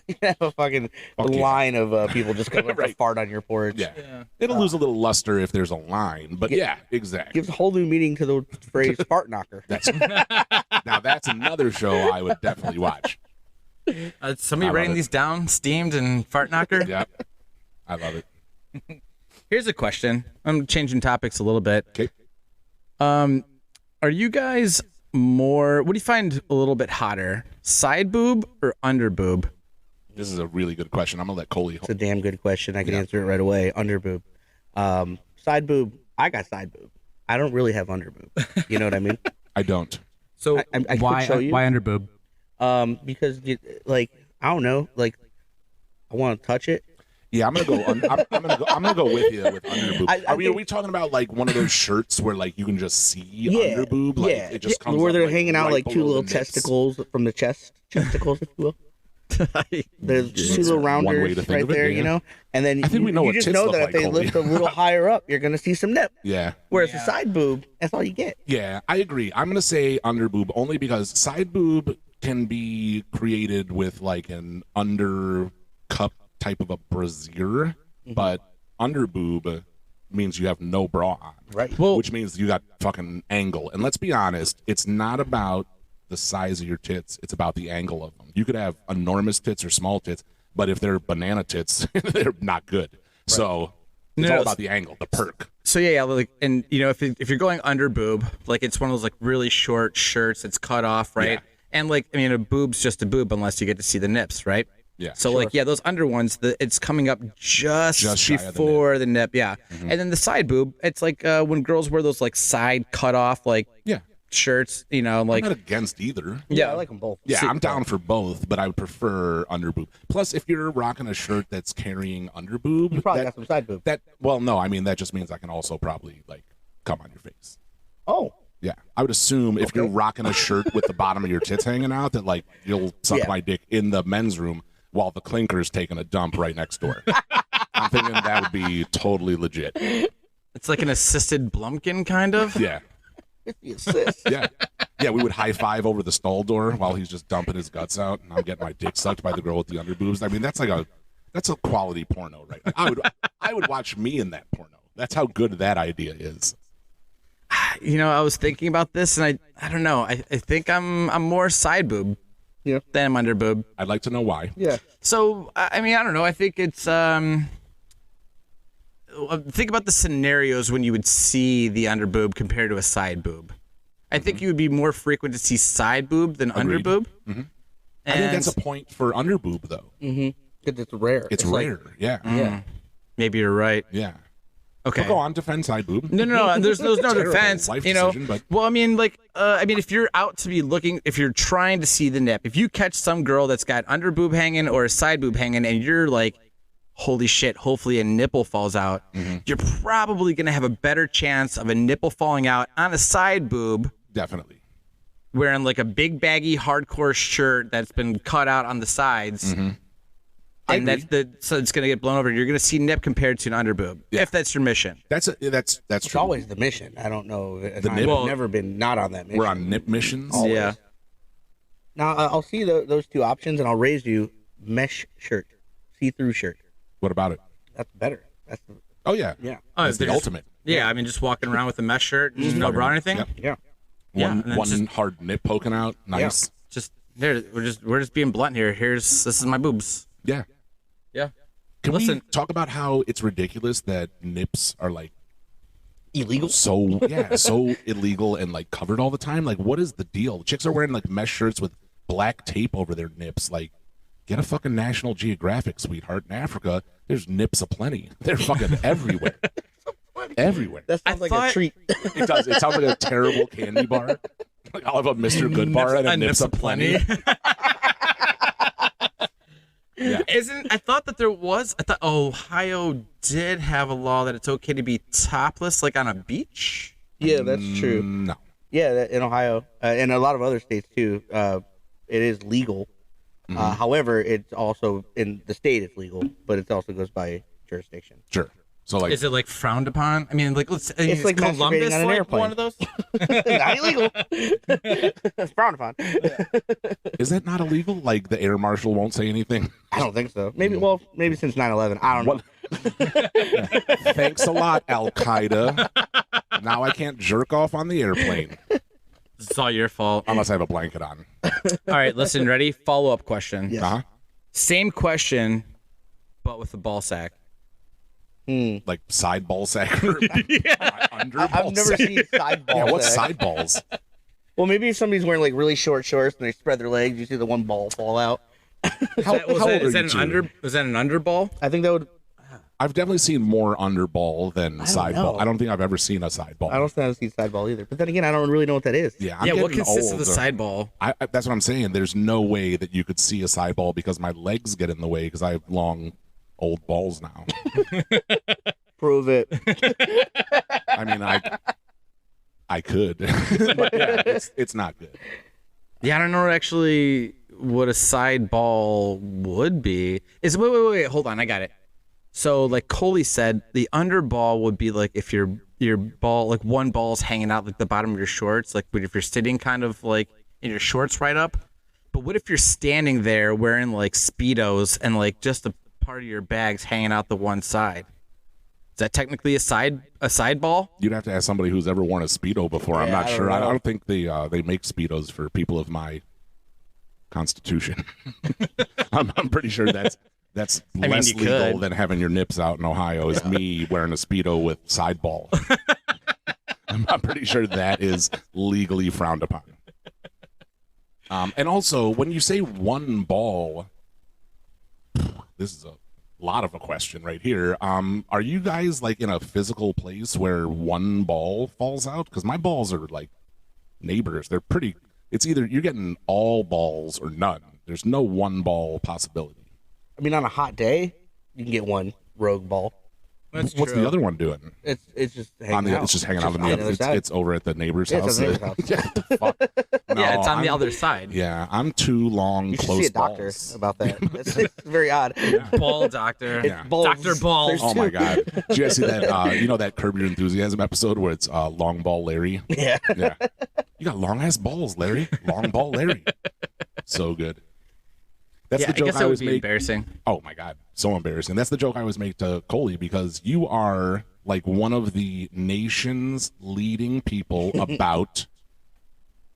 You have a fucking line of people just coming up to fart on your porch. Yeah. It'll lose a little luster if there's a line, but exactly. Gives a whole new meaning to the phrase fart knocker. Now that's another show I would definitely watch. Somebody writing these down, Steamed and fart knocker. Yeah, I love it. Here's a question. I'm changing topics a little bit. Okay. Are you guys more? What do you find a little bit hotter, side boob or under boob? This is a really good question. I'm gonna let Koly. It's a damn good question. I can answer it right away. Under boob, side boob. I got side boob. I don't really have under boob. You know what I mean? I don't. So I why could show you. why under boob? Because I don't know. Like, I want to touch it. Yeah, I'm gonna go. I'm gonna go with you with under boob. Are we talking about like one of those shirts where like you can just see under boob? Like, it just comes where up, they're like, hanging out right like two below little the nips. testicles from the chesticles, if you will. There's two little one way rounders to think right of it, there, yeah. you know. And then I think we know you what just tits know look that like, if they Koly. lift a little higher up, you're gonna see some nip. Yeah. Whereas the side boob, that's all you get. Yeah, I agree. I'm gonna say under boob only because side boob can be created with like an under cup type of a brassiere, but under boob means you have no bra on. Right. Well, Which means you got fucking angle. And let's be honest, it's not about the size of your tits, it's about the angle of them. You could have enormous tits or small tits, but if they're banana tits, they're not good. Right. So it's all about the angle, the perk. So yeah, like, and you know, if you're going under boob, like it's one of those like really short shirts, it's cut off, right? Yeah. And like, I mean, a boob's just a boob unless you get to see the nips, right? Yeah. So like, yeah, those under ones, it's coming up just shy of the before the nip, yeah. And then the side boob, it's like when girls wear those like side cut off like shirts, you know, like I'm not against either. Yeah, I like them both. Yeah, I'm down for both, but I would prefer under boob. Plus, if you're rocking a shirt that's carrying under boob, You probably got some side boob. No, I mean that just means I can also probably like come on your face. Oh. Yeah, I would assume if you're rocking a shirt with the bottom of your tits hanging out, that like you'll suck my dick in the men's room while the clinker's taking a dump right next door. I'm thinking that would be totally legit. it's like an assisted Blumpkin kind of. Yeah. Yeah. Yeah, we would high five over the stall door while he's just dumping his guts out, and I'm getting my dick sucked by the girl with the underboobs. I mean, that's a quality porno, right? Like, I would watch me in that porno. That's how good that idea is. You know, I was thinking about this, and I don't know. I think I'm more side boob, than I'm under boob. I'd like to know why. Yeah. So I mean, I don't know. I think it's think about the scenarios when you would see the under boob compared to a side boob. I think you would be more frequent to see side boob than under boob. Mm-hmm. I think that's a point for under boob though. Mm-hmm. Because it's rare. It's rare. Yeah. Maybe you're right. Yeah. Okay. Well, go on, defend side boob. No. There's no defense. Life you know. decision, but... Well, I mean, like, if you're out to be looking, if you're trying to see the nip, if you catch some girl that's got under boob hanging or a side boob hanging, and you're like, holy shit, hopefully a nipple falls out, you're probably gonna have a better chance of a nipple falling out on a side boob. Definitely. Wearing like a big baggy hardcore shirt that's been cut out on the sides. And so it's gonna get blown over. You're gonna see nip compared to an underboob, if that's your mission. That's It's true. always the mission. I don't know. The I've nip? never been not on that mission. We're on nip missions. Always. Yeah. Now I'll see those two options, and I'll raise you mesh shirt, see-through shirt. What about it? That's better. That's the, Oh yeah. yeah. That's the ultimate. Yeah, I mean, just walking around with a mesh shirt, just no bra or anything. Yep. Yeah. Yeah, and then One just- hard nip poking out. Nice. Just there, we're just being blunt here. This is my boobs. Yeah. Yeah. Can Listen- we talk about how it's ridiculous that nips are like illegal. so illegal and like covered all the time. Like, what is the deal? Chicks are wearing like mesh shirts with black tape over their nips. Like, get a fucking National Geographic, sweetheart. In Africa, there's nips aplenty. They're fucking everywhere. Everywhere. That sounds like a treat. It does. It sounds like a terrible candy bar. Like, I'll have a Mr. Good bar and a nips aplenty. Yeah. I thought Ohio did have a law that it's okay to be topless, like on a beach. Yeah, that's true. No. Yeah, in Ohio and a lot of other states too, it is legal. However, it's also in the state it's legal, but it also goes by jurisdiction. Sure. So like, is it like frowned upon? I mean, like It's like Columbus masturbating on an like airplane. one of those. Not illegal. It's frowned upon. is that not illegal? Like the air marshal won't say anything? I don't think so. Maybe since 9/11. I don't know. Thanks a lot, Al Qaeda. Now I can't jerk off on the airplane It's all your fault. unless I have a blanket on. All right, listen, ready? Follow-up question. Yes. Uh-huh. Same question, but with a ball sack. Like side ball sack or under ball I've never sack? seen side ball. Yeah, what's sack. side balls? Well, maybe if somebody's wearing like really short shorts and they spread their legs, you see the one ball fall out. How old are you two? Is that an underball? I think that would. I've definitely seen more under ball than side know. ball. I don't think I've ever seen a side ball. I don't think I've seen side ball either. But then again, I don't really know what that is. Yeah, I'm Yeah, what getting consists of the older. side ball? That's what I'm saying. There's no way that you could see a side ball because my legs get in the way because I have long, old balls now. Prove it. I mean, I could, but yeah, it's not good. Yeah, I don't know actually what a side ball would be. Wait, hold on, I got it. So like Koly said, the under ball would be like if your ball, like one ball's hanging out like the bottom of your shorts, like if you're sitting kind of like in your shorts right up. But what if you're standing there wearing like Speedos and like just a part of your bag's hanging out the one side? Is that technically a side ball? You'd have to ask somebody who's ever worn a Speedo before. I'm Yeah, not I don't sure. I know. don't think they make Speedos for people of my constitution. I'm pretty sure that's mean, less you legal could. than having your nips out in Ohio is me wearing a Speedo with side ball. I'm pretty sure that is legally frowned upon. And also, when you say one ball, this is a lot of a question right here. Are you guys like in a physical place where one ball falls out? Because my balls are like neighbors. They're pretty. It's either you're getting all balls or none. There's no one ball possibility. I mean, on a hot day, you can get one rogue ball. That's What's the other one doing? It's just hanging out. It's just hanging out on the other. side. It's over at the neighbor's Yeah, house. it's on the neighbor's house. Yeah, the fuck? No, Yeah, it's on the I'm- other side. Yeah, I'm too long. You should close see a doctor balls. about that. It's very odd. Ball doctor. Yeah. Balls. Dr. Balls. There's Oh my two. god! Did you guys see that? You know that Curb Your Enthusiasm episode where it's Long Ball Larry? Yeah. Yeah, you got long ass balls, Larry. Long Ball Larry. So good. That's Yeah, the I joke guess I that would always be make. embarrassing. Oh my god, so embarrassing. That's the joke I always make to Koly because you are like one of the nation's leading people about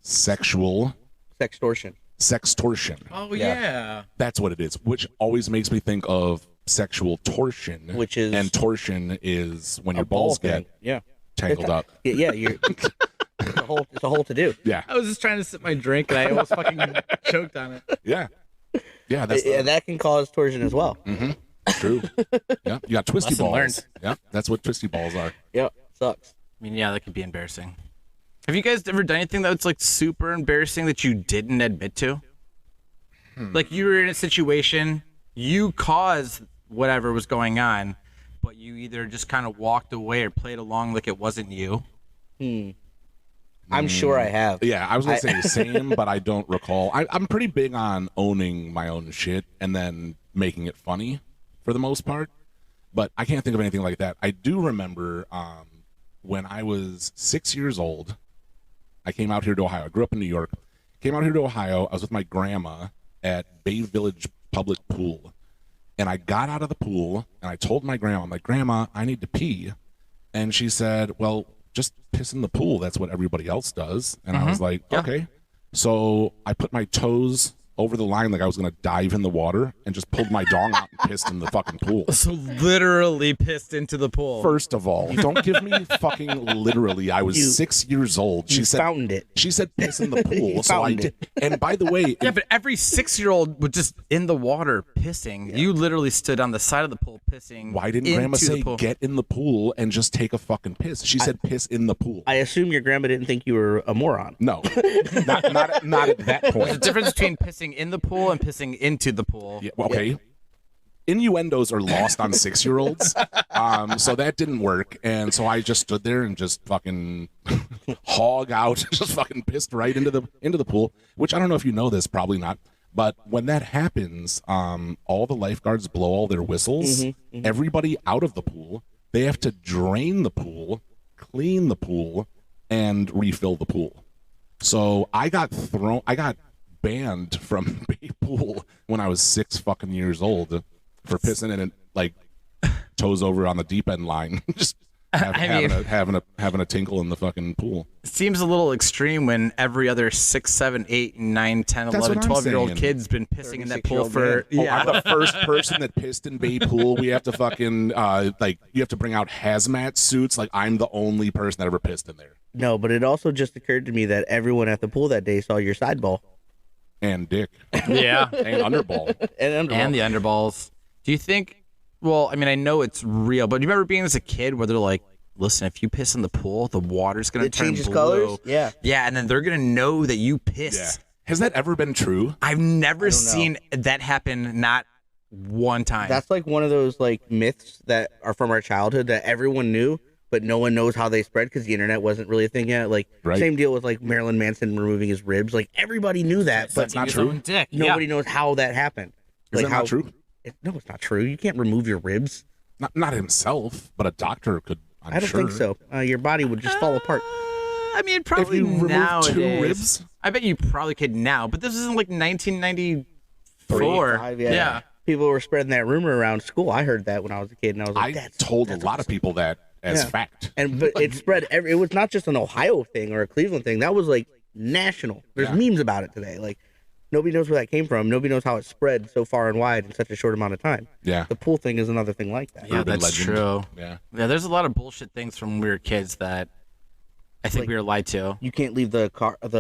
sexual Sextortion. sextortion. Oh Yeah. yeah. That's what it is, which always makes me think of sexual torsion, Which is and torsion is when your A ball balls thing. get Yeah. tangled up. Yeah. You're. It's a whole to do. Yeah, I was just trying to sip my drink and I almost fucking choked on it. yeah, yeah. That's And that can cause torsion as well. true. Yeah, you got twisty Lesson balls. learned. Yeah, that's what twisty balls are. Yeah. Sucks. I mean, yeah, that could be embarrassing. Have you guys ever done anything that's like super embarrassing that you didn't admit to? Like you were in a situation, you caused whatever was going on, but you either just kind of walked away or played along like it wasn't you. I'm sure I have. Yeah, I was gonna say same, but I don't recall. I'm pretty big on owning my own shit and then making it funny for the most part. But I can't think of anything like that. I do remember when I was 6 years old, I came out here to Ohio. I grew up in New York. Came out here to Ohio. I was with my grandma at Bay Village Public Pool. And I got out of the pool and I told my grandma, I'm like, Grandma, I need to pee. And she said, well, just piss in the pool. That's what everybody else does. And I was like, okay. So I put my toes over the line like I was gonna dive in the water and just pulled my dong out and pissed in the fucking pool. So literally pissed into the pool. First of all, don't give me fucking literally. I was 6 years old. She said fountained it. She said piss in the pool. So I fountained did. And by the way, Yeah, but every 6-year-old was just in the water pissing. Yeah. You literally stood on the side of the pool pissing. Why didn't into Grandma say the pool. get in the pool and just take a fucking piss? She said piss in the pool. I assume your grandma didn't think you were a moron. No, not at that point. There's a difference between pissing in the pool and pissing into the pool. Yeah, well, okay. Yeah. Innuendos are lost on 6-year-olds, so that didn't work. And so I just stood there and just fucking hog out, just fucking pissed right into the pool. Which I don't know if you know this, probably not. But when that happens, all the lifeguards blow all their whistles. Everybody out of the pool. They have to drain the pool, clean the pool, and refill the pool. So I got banned from Bay Pool when I was 6 fucking years old for pissing in it, like toes over on the deep end line, just having a tinkle in the fucking pool. Seems a little extreme when every other 6, 7, 8, 9, 10, 11, 12-year-old kid's been pissing in that pool for. I'm the first person that pissed in Bay Pool. We have to fucking you have to bring out hazmat suits. Like I'm the only person that ever pissed in there. No, but it also just occurred to me that everyone at the pool that day saw your side ball. And dick. Yeah. And underball. And the underballs. Do you think, well, I mean, I know it's real, but do you remember being as a kid where they're like, listen, if you piss in the pool, the water's going to turn changes blue. Colors? Yeah. Yeah, and then they're going to know that you pissed. Yeah. Has that ever been true? I've never seen that happen, not one time. That's like one of those like myths that are from our childhood that everyone knew, but no one knows how they spread because the internet wasn't really a thing yet. Like same deal with like Marilyn Manson removing his ribs. Like everybody knew that, but that's not true. Nobody knows how that happened. Is like that not true? No, it's not true. You can't remove your ribs. Not himself, but a doctor could. I don't think so. Your body would just fall apart. I mean, probably if you remove nowadays. 2 ribs. I bet you probably could now, but this isn't like 1994. Yeah. People were spreading that rumor around school. I heard that when I was a kid, and I was like, I told a lot of people that as fact. But it spread. It was not just an Ohio thing or a Cleveland thing. That was like national. There's memes about it today. Like nobody knows where that came from. Nobody knows how it spread so far and wide in such a short amount of time. Yeah. The pool thing is another thing like that. Yeah, Urban that's legend. true. Yeah. There's a lot of bullshit things from when we were kids that I think we were lied to. You can't leave the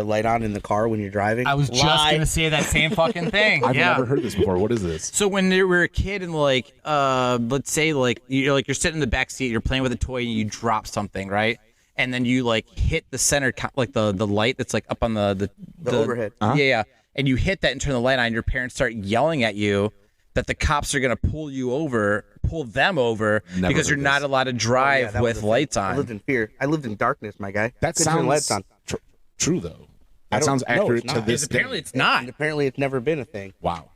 light on in the car when you're driving. I was just gonna say that same fucking thing. I've never heard this before. What is this? So when you were a kid and like, let's say like you're sitting in the back seat, you're playing with a toy and you drop something, right? And then you like hit the center, like the light that's like up on the overhead. Uh-huh. Yeah. And you hit that and turn the light on. Your parents start yelling at you that the cops are gonna pull them over because you're not allowed to drive with lights on. I lived in fear. I lived in darkness, my guy. That Couldn't turn lights sounds on. true, though. That sounds accurate to this day. Apparently it's not. And apparently it's never been a thing. Wow.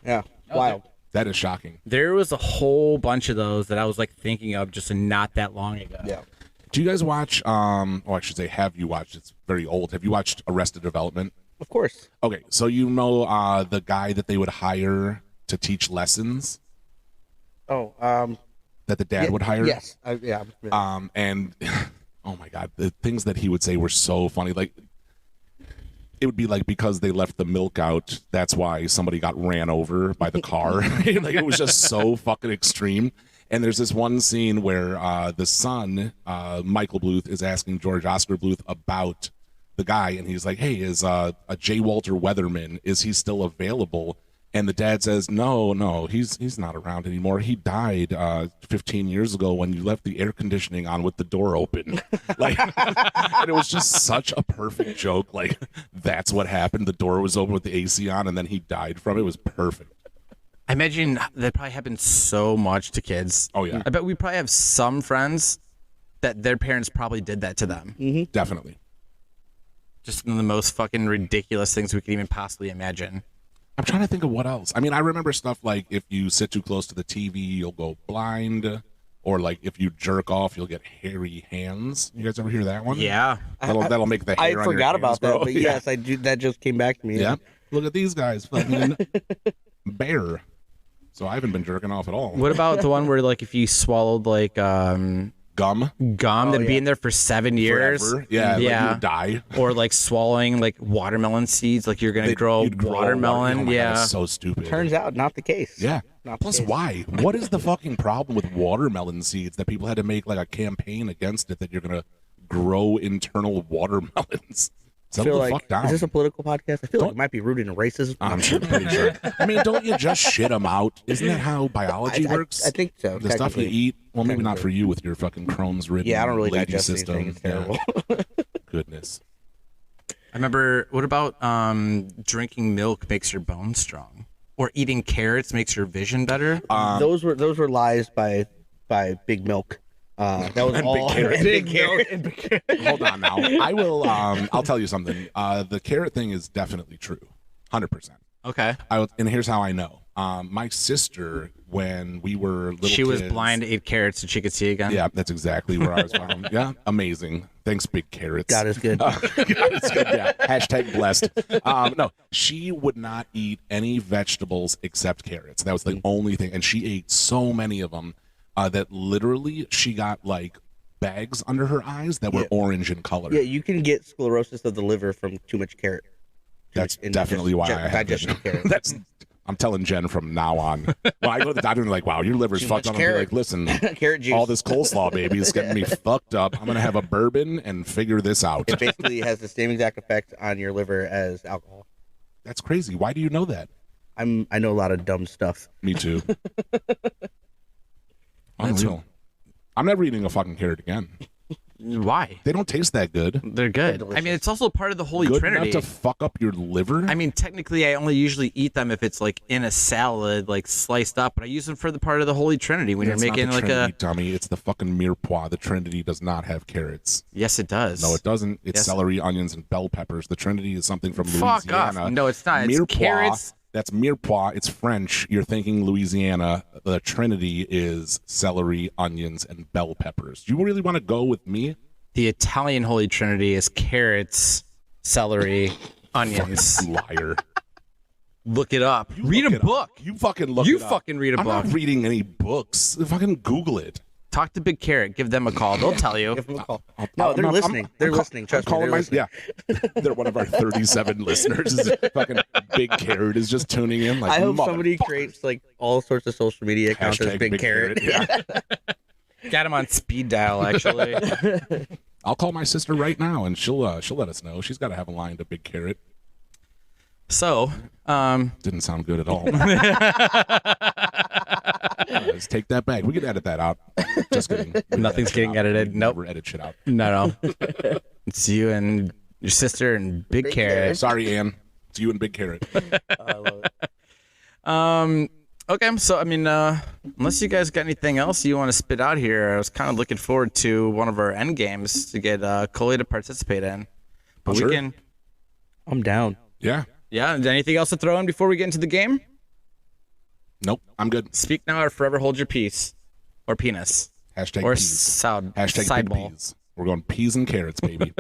Yeah. Wild. That is shocking. There was a whole bunch of those that I was like thinking of just not that long ago. Yeah. Do you guys watch, I should say, have you watched? It's very old. Have you watched Arrested Development? Of course. Okay, so you know the guy that they would hire to teach lessons? Oh, that the dad would hire? Yes. And, oh my God, the things that he would say were so funny. Like, it would be like, because they left the milk out, that's why somebody got ran over by the car. Like, it was just so fucking extreme. And there's this one scene where the son, Michael Bluth, is asking George Oscar Bluth about the guy, and he's like, hey, is a J. Walter Weatherman, is he still available? And the dad says, no, he's not around anymore. He died 15 years ago when you left the air conditioning on with the door open. Like, and it was just such a perfect joke. Like, that's what happened. The door was open with the AC on, and then he died from it. It was perfect. I imagine that probably happens so much to kids. Oh, yeah. I bet we probably have some friends that their parents probably did that to them. Mm-hmm. Definitely. Just one of the most fucking ridiculous things we could even possibly imagine. I'm trying to think of what else. I mean, I remember stuff like if you sit too close to the TV, you'll go blind. Or like if you jerk off, you'll get hairy hands. You guys ever hear that one? Yeah. That'll make the hair I on your forgot hands about that, grow. but Yeah. yes, I do. That just came back to me. Yeah. Look at these guys, fucking bear. So I haven't been jerking off at all. What about the one where like if you swallowed like gum than being there for 7 years. forever. Yeah, like you would die. Or like swallowing like watermelon seeds, like you're gonna grow You'd grow watermelon. Oh my yeah, God, that's so stupid. Turns out, not the case. Yeah. Not the Plus, case. why? What is the fucking problem with watermelon seeds that people had to make like a campaign against it that you're gonna grow internal watermelons? I Settle feel the like, fuck down. is this a political podcast? I feel like it might be rooted in racism. I'm pretty sure. I mean, don't you just shit them out? Isn't that how biology works? I think so. The stuff you technically. eat. Well, maybe not for you with your fucking Crohn's ridden Yeah, I don't really lady digest system. anything. It's terrible. Yeah. Goodness. I remember. What about drinking milk makes your bones strong, or eating carrots makes your vision better? Those were lies by Big Milk. That was And all Big Carrot. and Big Carrot. Hold on now. I will. I'll tell you something. The carrot thing is definitely true. 100%. Okay. And here's how I know. My sister, when we were little She was kids- blind to eat carrots so she could see again. Yeah, that's exactly where I was from. Yeah, amazing. Thanks, Big Carrots. God is good. God is good. Yeah. Hashtag blessed. No, she would not eat any vegetables except carrots. That was the only thing, and she ate so many of them that literally she got like bags under her eyes that were orange in color. Yeah, you can get sclerosis of the liver from too much carrot. That's definitely why I have digestion it. of carrot. That's. I'm telling Jen from now on. When I go to the doctor and they're like, wow, your liver's Too fucked much up. I'm gonna be carrot. like, listen, Carrot juice. all this coleslaw, baby, is getting me fucked up. I'm gonna have a bourbon and figure this out. It basically has the same exact effect on your liver as alcohol. That's crazy. Why do you know that? I know a lot of dumb stuff. Me too. Unreal. I'm never eating a fucking carrot again. Why? They don't taste that good. They're good. They're I mean, it's also part of the Holy Good Trinity. enough to fuck up your liver. I mean, technically, I only usually eat them if it's like in a salad, like sliced up. But I use them for the part of the Holy Trinity when It's you're not making the like Trinity, dummy. It's the fucking mirepoix. The Trinity does not have carrots. Yes, it does. No, it doesn't. It's Yes. celery, onions, and bell peppers. The Trinity is something from Fuck Louisiana. off. No, it's not. It's Mirepoix, carrots. That's mirepoix. It's French. You're thinking Louisiana. The Trinity is celery, onions, and bell peppers. Do you really want to go with me? The Italian Holy Trinity is carrots, celery, onions. Liar. Look it up. Read Look a it book. up. You fucking look You it up. fucking read a I'm book. not reading any books. Fucking Google it. Talk to Big Carrot. Give them a call. They'll tell you. Give them a call. No, they're listening. They're listening. Trust me, they're listening. Yeah, they're one of our 37 listeners. Fucking Big Carrot is just tuning in. Like, I hope somebody motherfuckers. creates like all sorts of social media accounts as Hashtag Big Carrot. Yeah. Got him on speed dial, actually. I'll call my sister right now, and she'll let us know. She's got to have a line to Big Carrot. So, Didn't sound good at all. Let's take that back. We can edit that out. Just kidding. We can Nothing's edit shit getting out. edited. We Nope. Never edit shit out. no. It's you and your sister and Big Carrot. Sorry, Ann. It's you and Big Carrot. I love it. Okay, so I mean, unless you guys got anything else you want to spit out here, I was kind of looking forward to one of our end games to get Koly to participate in. But Sure. we can, I'm down. Yeah. yeah. Anything else to throw in before we get into the game? Nope. I'm good. Speak now or forever hold your peace, or penis, Hashtag or peas. sound Hashtag side big ball. peas. We're going peas and carrots, baby.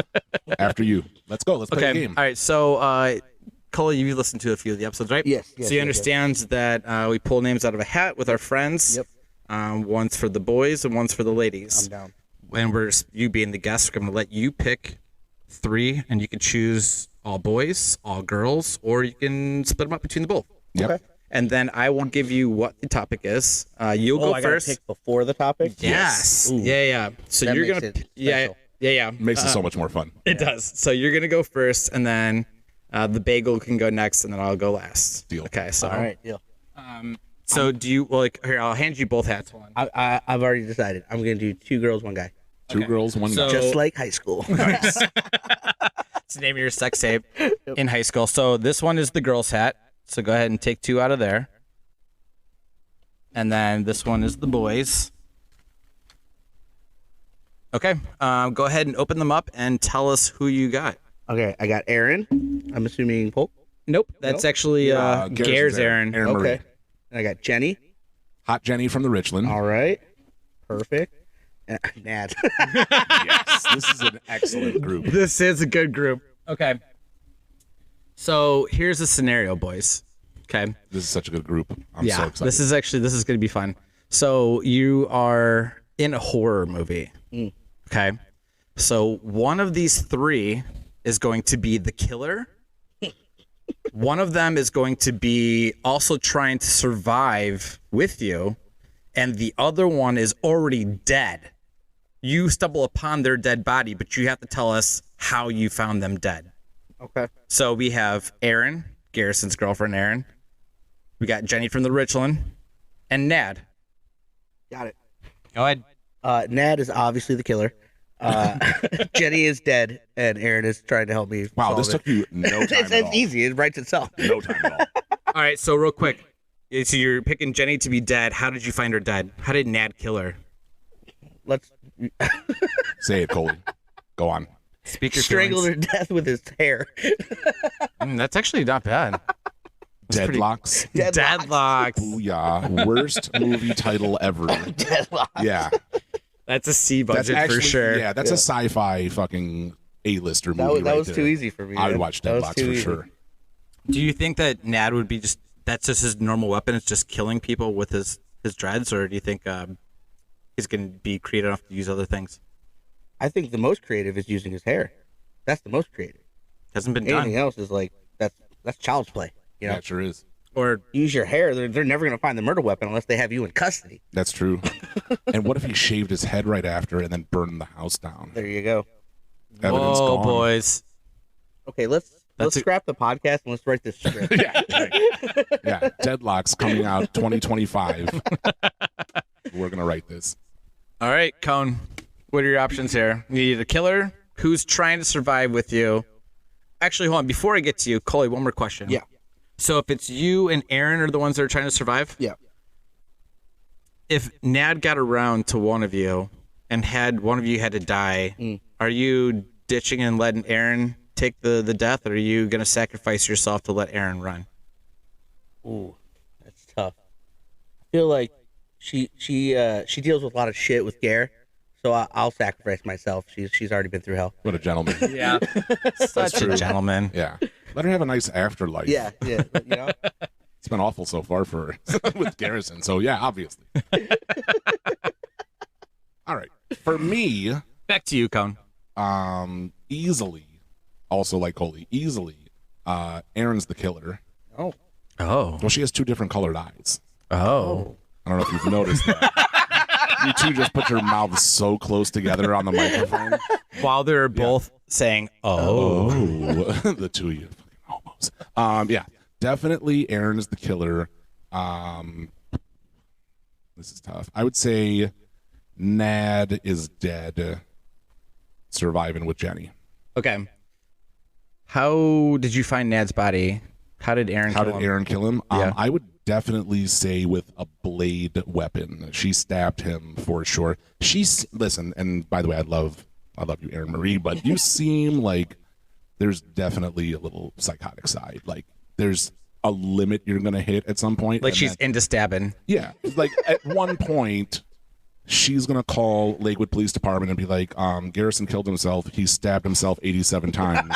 After you. Let's go. Let's play Okay, the game. all right. So, Koly, you've listened to a few of the episodes, right? Yes, So you understand that we pull names out of a hat with our friends. Yep. One's for the boys and one's for the ladies. I'm down. And you being the guest, we're going to let you pick 3, and you can choose all boys, all girls, or you can split them up between the both. Yep. Okay. And then I will give you what the topic is. You'll Oh, go I gotta first. pick before the topic. Yes. Ooh. Yeah. So That you're makes gonna. it Yeah. special. Yeah. Makes it so much more fun. It does. So you're gonna go first, and then the bagel can go next, and then I'll go last. Deal. Okay. So. All right, deal. So do you here? I'll hand you both hats. Hold on. I've already decided. I'm gonna do 2 girls, 1 guy, Two girls, one So- guy. just like high school. It's the name of your sex tape in high school. So this one is the girl's hat. So go ahead and take 2 out of there. And then this one is the boys. Okay. Go ahead and open them up and tell us who you got. Okay, I got Aaron. I'm assuming Polk. Nope. That's actually Garrett's Gare's Aaron. Aaron Marie. Okay. And I got Jenny. Hot Jenny from the Richland. All right. Perfect. And Nad. Yes. This is an excellent group. This is a good group. Okay. So here's a scenario, boys. Okay. This is such a good group. I'm so excited. This is going to be fun. So you are in a horror movie. Okay. So one of these three is going to be the killer. One of them is going to be also trying to survive with you. And the other one is already dead. You stumble upon their dead body, but you have to tell us how you found them dead. Okay. So we have Aaron, Garrison's girlfriend, Aaron. We got Jenny from the Richland, and Nad. Got it. Go ahead. Nad is obviously the killer. Jenny is dead, and Aaron is trying to help me. Wow, solve this it. took you no time It's at all. easy. It writes itself. No time at all. All right, so real quick. So you're picking Jenny to be dead. How did you find her dead? How did Nad kill her? Let's Say it, Koly. Go on. Speak your strangled feelings. her to death with his hair. That's actually not bad. Deadlocks. Deadlock. Booyah. Worst movie title ever. Deadlock. Yeah. That's a C That's budget actually, for sure. Yeah, that's a sci-fi fucking A-lister movie. That was right too there. easy for me. I would man. watch That was Deadlocks too for easy. sure. Do you think that Nad would be that's just his normal weapon? It's just killing people with his dreads, or do you think he's going to be creative enough to use other things? I think the most creative is using his hair. That's the most creative. Hasn't been Anything done. else is like that's child's play. You know, Yeah, it sure is. Or use your hair. They're never gonna find the murder weapon unless they have you in custody. That's true. And what if he shaved his head right after and then burned the house down? There you go. Evidence whoa, gone. boys. Okay, let's That's a- scrap the podcast and let's write this script. Yeah, right. Yeah. Deadlocks coming out 2025. We're gonna write this. All right, Cone. What are your options here? You need a killer who's trying to survive with you. Actually, hold on. Before I get to you, Koly, one more question. Yeah. So if it's you and Aaron are the ones that are trying to survive, Yeah. if Nad got around to one of you and had one of you had to die, are you ditching and letting Aaron take the death, or are you going to sacrifice yourself to let Aaron run? Ooh, that's tough. I feel like she deals with a lot of shit with Gare, so I'll sacrifice myself. She's already been through hell. What a gentleman. Yeah. Such a true. gentleman. Yeah. Let her have a nice afterlife. Yeah, you know. It's been awful so far for with Garrison. So yeah, obviously. All right. For me, Back to you, Cone. easily, also like Koly, easily, Aaron's the killer. Oh, Oh. Well, she has two different colored eyes. Oh. I don't know if you've noticed that. You two just put your mouths so close together on the microphone. While they're both saying, Oh, the two of you fucking homos. Yeah, definitely Aaron is the killer. This is tough. I would say Nad is dead, surviving with Jenny. Okay. How did you find Nad's body? How did Aaron How kill did him? Aaron kill him? Yeah. I would definitely say with a blade weapon. She stabbed him for sure. Listen, and by the way, I love you, Aaron Marie, but you seem like there's definitely a little psychotic side. Like there's a limit you're gonna hit at some point. Like and she's then- into stabbing. yeah. Like at one point, she's gonna call Lakewood Police Department and be like, Garrison killed himself. He stabbed himself 87 times.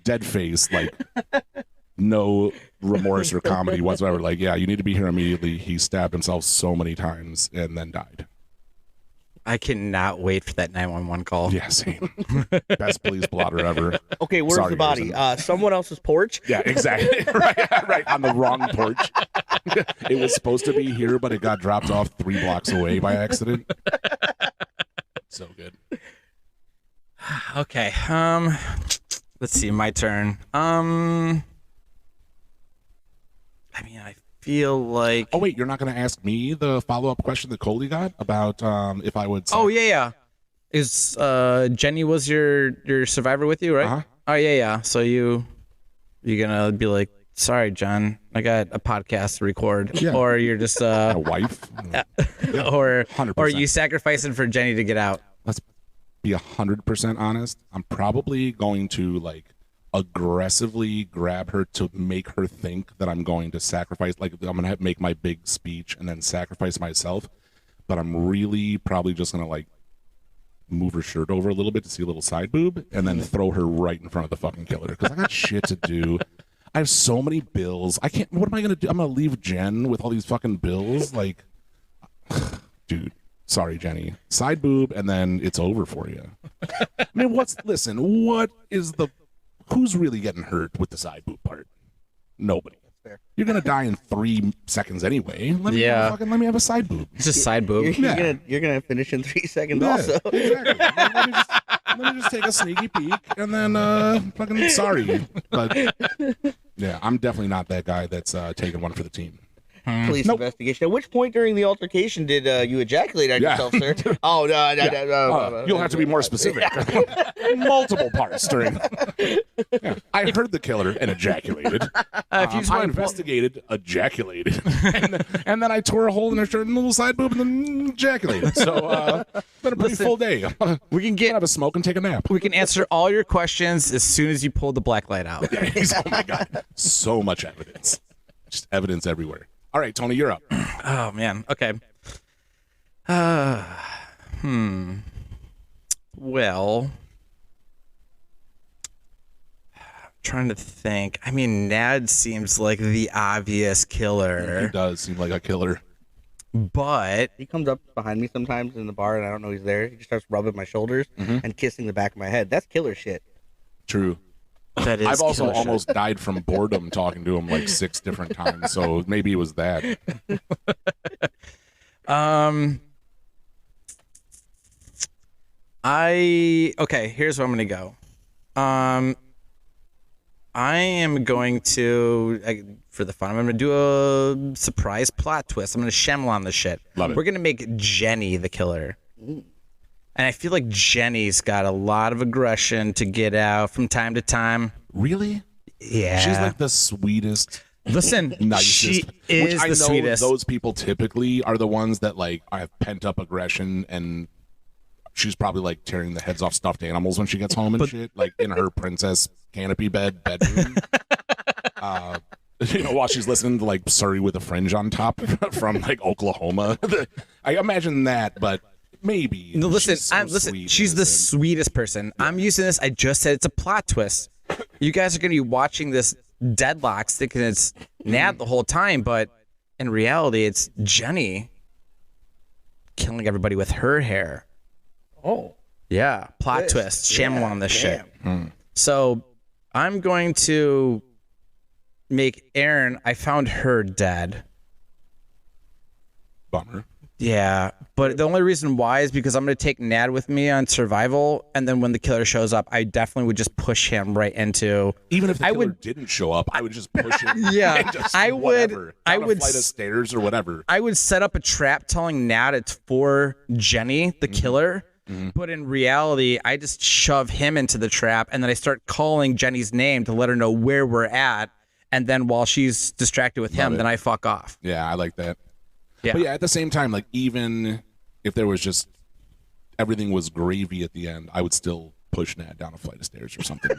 Dead face, like no remorse or comedy whatsoever. Like, yeah, you need to be here immediately. He stabbed himself so many times and then died. I cannot wait for that 911 call. Yeah, same. Best police blotter ever. okay. Where's Sorry, the body? Garrison. Someone else's porch. Yeah, exactly. right, on the wrong porch. It was supposed to be here, but it got dropped off 3 blocks away by accident. So good. Okay. Let's see. My turn. I mean, I feel like. Oh wait, you're not going to ask me the follow-up question that Koly got about if I would. Oh yeah. Is Jenny was your survivor with you, right? Uh-huh. Oh yeah. So you're gonna be like, sorry, John, I got a podcast to record, Yeah. or you're just a wife. or 100%. you sacrificing for Jenny to get out. Let's be 100% honest. I'm probably going to like aggressively grab her to make her think that I'm going to sacrifice. Like I'm gonna make my big speech and then sacrifice myself. But I'm really probably just gonna like move her shirt over a little bit to see a little side boob and then throw her right in front of the fucking killer because I got shit to do. I have so many bills. I can't. What am I gonna do? I'm gonna leave Jen with all these fucking bills. Like, Dude, sorry, Jenny. Side boob, and then it's over for you. I mean, who's really getting hurt with the side boob part? Nobody. You're gonna die in 3 seconds anyway. Let me have a side boob. It's just side boob. You're gonna finish in 3 seconds also. Exactly. Let me just take a sneaky peek and then fucking sorry. But yeah, I'm definitely not that guy that's taking one for the team. Police investigation. At which point during the altercation did you ejaculate on yourself, sir? Oh, no. You'll have to be more specific. Multiple parts during. Yeah. I heard the killer and ejaculated. I investigated, ejaculated, and then I tore a hole in her shirt and a little side boob and then ejaculated. So, been a pretty full day. We can have a smoke and take a nap. We can answer all your questions as soon as you pull the black light out. Oh my god, so much evidence, just evidence everywhere. All right, Tony, you're up. Oh man. Okay. Well, trying to think. I mean, Nad seems like the obvious killer. He does seem like a killer. But he comes up behind me sometimes in the bar and I don't know he's there. He just starts rubbing my shoulders and kissing the back of my head. That's killer shit. True. That is I've also killer almost died from boredom talking to him like 6 different times, so maybe it was that. Here's where I'm gonna go. I am going to, for the fun, I'm gonna do a surprise plot twist. I'm gonna Shyamalan this shit. Love it. We're gonna make Jenny the killer. And I feel like Jenny's got a lot of aggression to get out from time to time. Really? Yeah. She's like the sweetest. Listen, nicest. she is I the know sweetest. Those people typically are the ones that like have pent up aggression, and she's probably like tearing the heads off stuffed animals when she gets home and shit, like in her princess canopy bedroom. While she's listening to like Surrey with a Fringe on top from like Oklahoma. I imagine that, but maybe. No, listen, she's she's the sweetest person. Yeah. I'm using this. I just said it's a plot twist. You guys are going to be watching this Deadlocks thinking it's Nad the whole time, but in reality, it's Jenny killing everybody with her hair. Oh. Yeah, plot twist. Shyamalan this shit. So I'm going to make Erin, I found her dead. Bummer. Yeah, but the only reason why is because I'm going to take Nad with me on survival, and then when the killer shows up, I definitely would just push him right into. Even if the killer didn't show up, I would just push him. Yeah, I would. I would flight of stairs or whatever. I would set up a trap telling Nad it's for Jenny, the killer. But in reality, I just shove him into the trap, and then I start calling Jenny's name to let her know where we're at, and then while she's distracted with him, then I fuck off. Yeah, I like that. Yeah. But yeah, at the same time, like even if there was just everything was gravy at the end, I would still push Nad down a flight of stairs or something.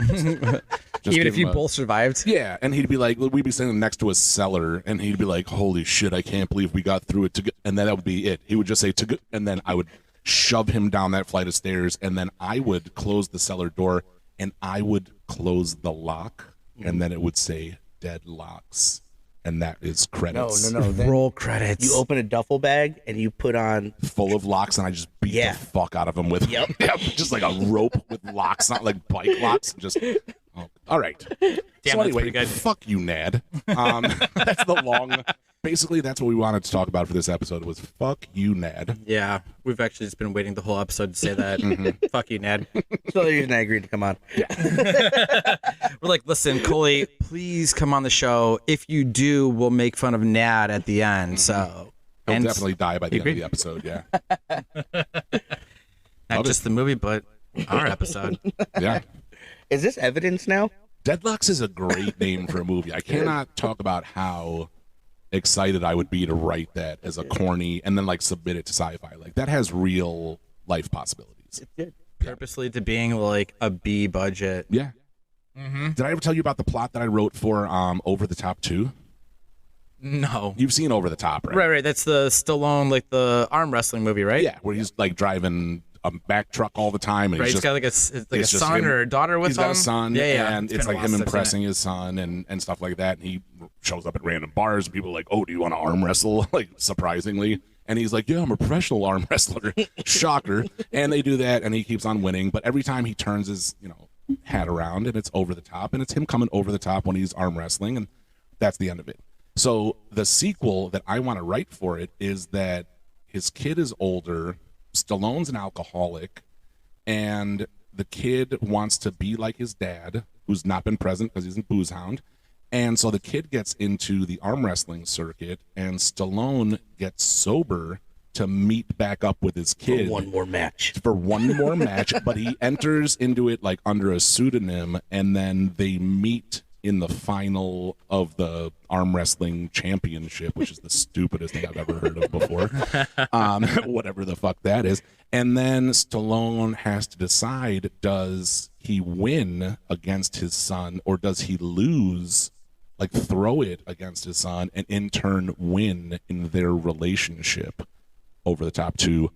Just even if you both survived? Yeah, and he'd be like, we'd be sitting next to a cellar, and he'd be like, holy shit, I can't believe we got through it. And then that would be it. He would just say, and then I would shove him down that flight of stairs, and then I would close the cellar door, and I would close the lock, and then it would say Deadlocks. And that is credits. No. Roll credits. You open a duffel bag and you put on full of locks, and I just beat the fuck out of them with just like a rope with locks, not like bike locks. Just all right. Damn, so anyway, fuck you, Nad. That's the long. Basically, that's what we wanted to talk about for this episode was fuck you, Nad. Yeah, we've actually just been waiting the whole episode to say that. Fuck you, Nad. So the reason I agreed to come on. Yeah. We're like, listen, Koly, please come on the show. If you do, we'll make fun of Nad at the end. So he'll definitely die by the end of the episode. Yeah. Not just the movie, but our episode. Yeah. Is this evidence now? Deadlocks is a great name for a movie. I cannot talk about how excited I would be to write that as a corny and then like submit it to sci-fi. Like that has real life possibilities. It's good. Purposely to being like a B budget. Yeah. Did I ever tell you about the plot that I wrote for Over the Top 2? No. You've seen Over the Top, right? Right. That's the Stallone, like the arm wrestling movie, right? Yeah, where he's like driving a Mack truck all the time, and he's got like a son him, or a daughter with him. He's got a son, and it's like him impressing his son and stuff like that. And he shows up at random bars, and people are like, "Oh, do you want to arm wrestle?" Like surprisingly, And he's like, yeah, I'm a professional arm wrestler. Shocker. And they do that, and he keeps on winning. But every time he turns his, hat around, and it's over the top, and it's him coming over the top when he's arm wrestling, and that's the end of it. So the sequel that I want to write for it is that his kid is older, Stallone's an alcoholic, and the kid wants to be like his dad, who's not been present because he's in Booze Hound. And so the kid gets into the arm wrestling circuit, and Stallone gets sober to meet back up with his kid. For one more match. But he enters into it like under a pseudonym, and then they meet in the final of the arm wrestling championship, which is the stupidest thing I've ever heard of before. Whatever the fuck that is. And then Stallone has to decide, does he win against his son, or does he lose, like throw it against his son, and in turn win in their relationship over the top to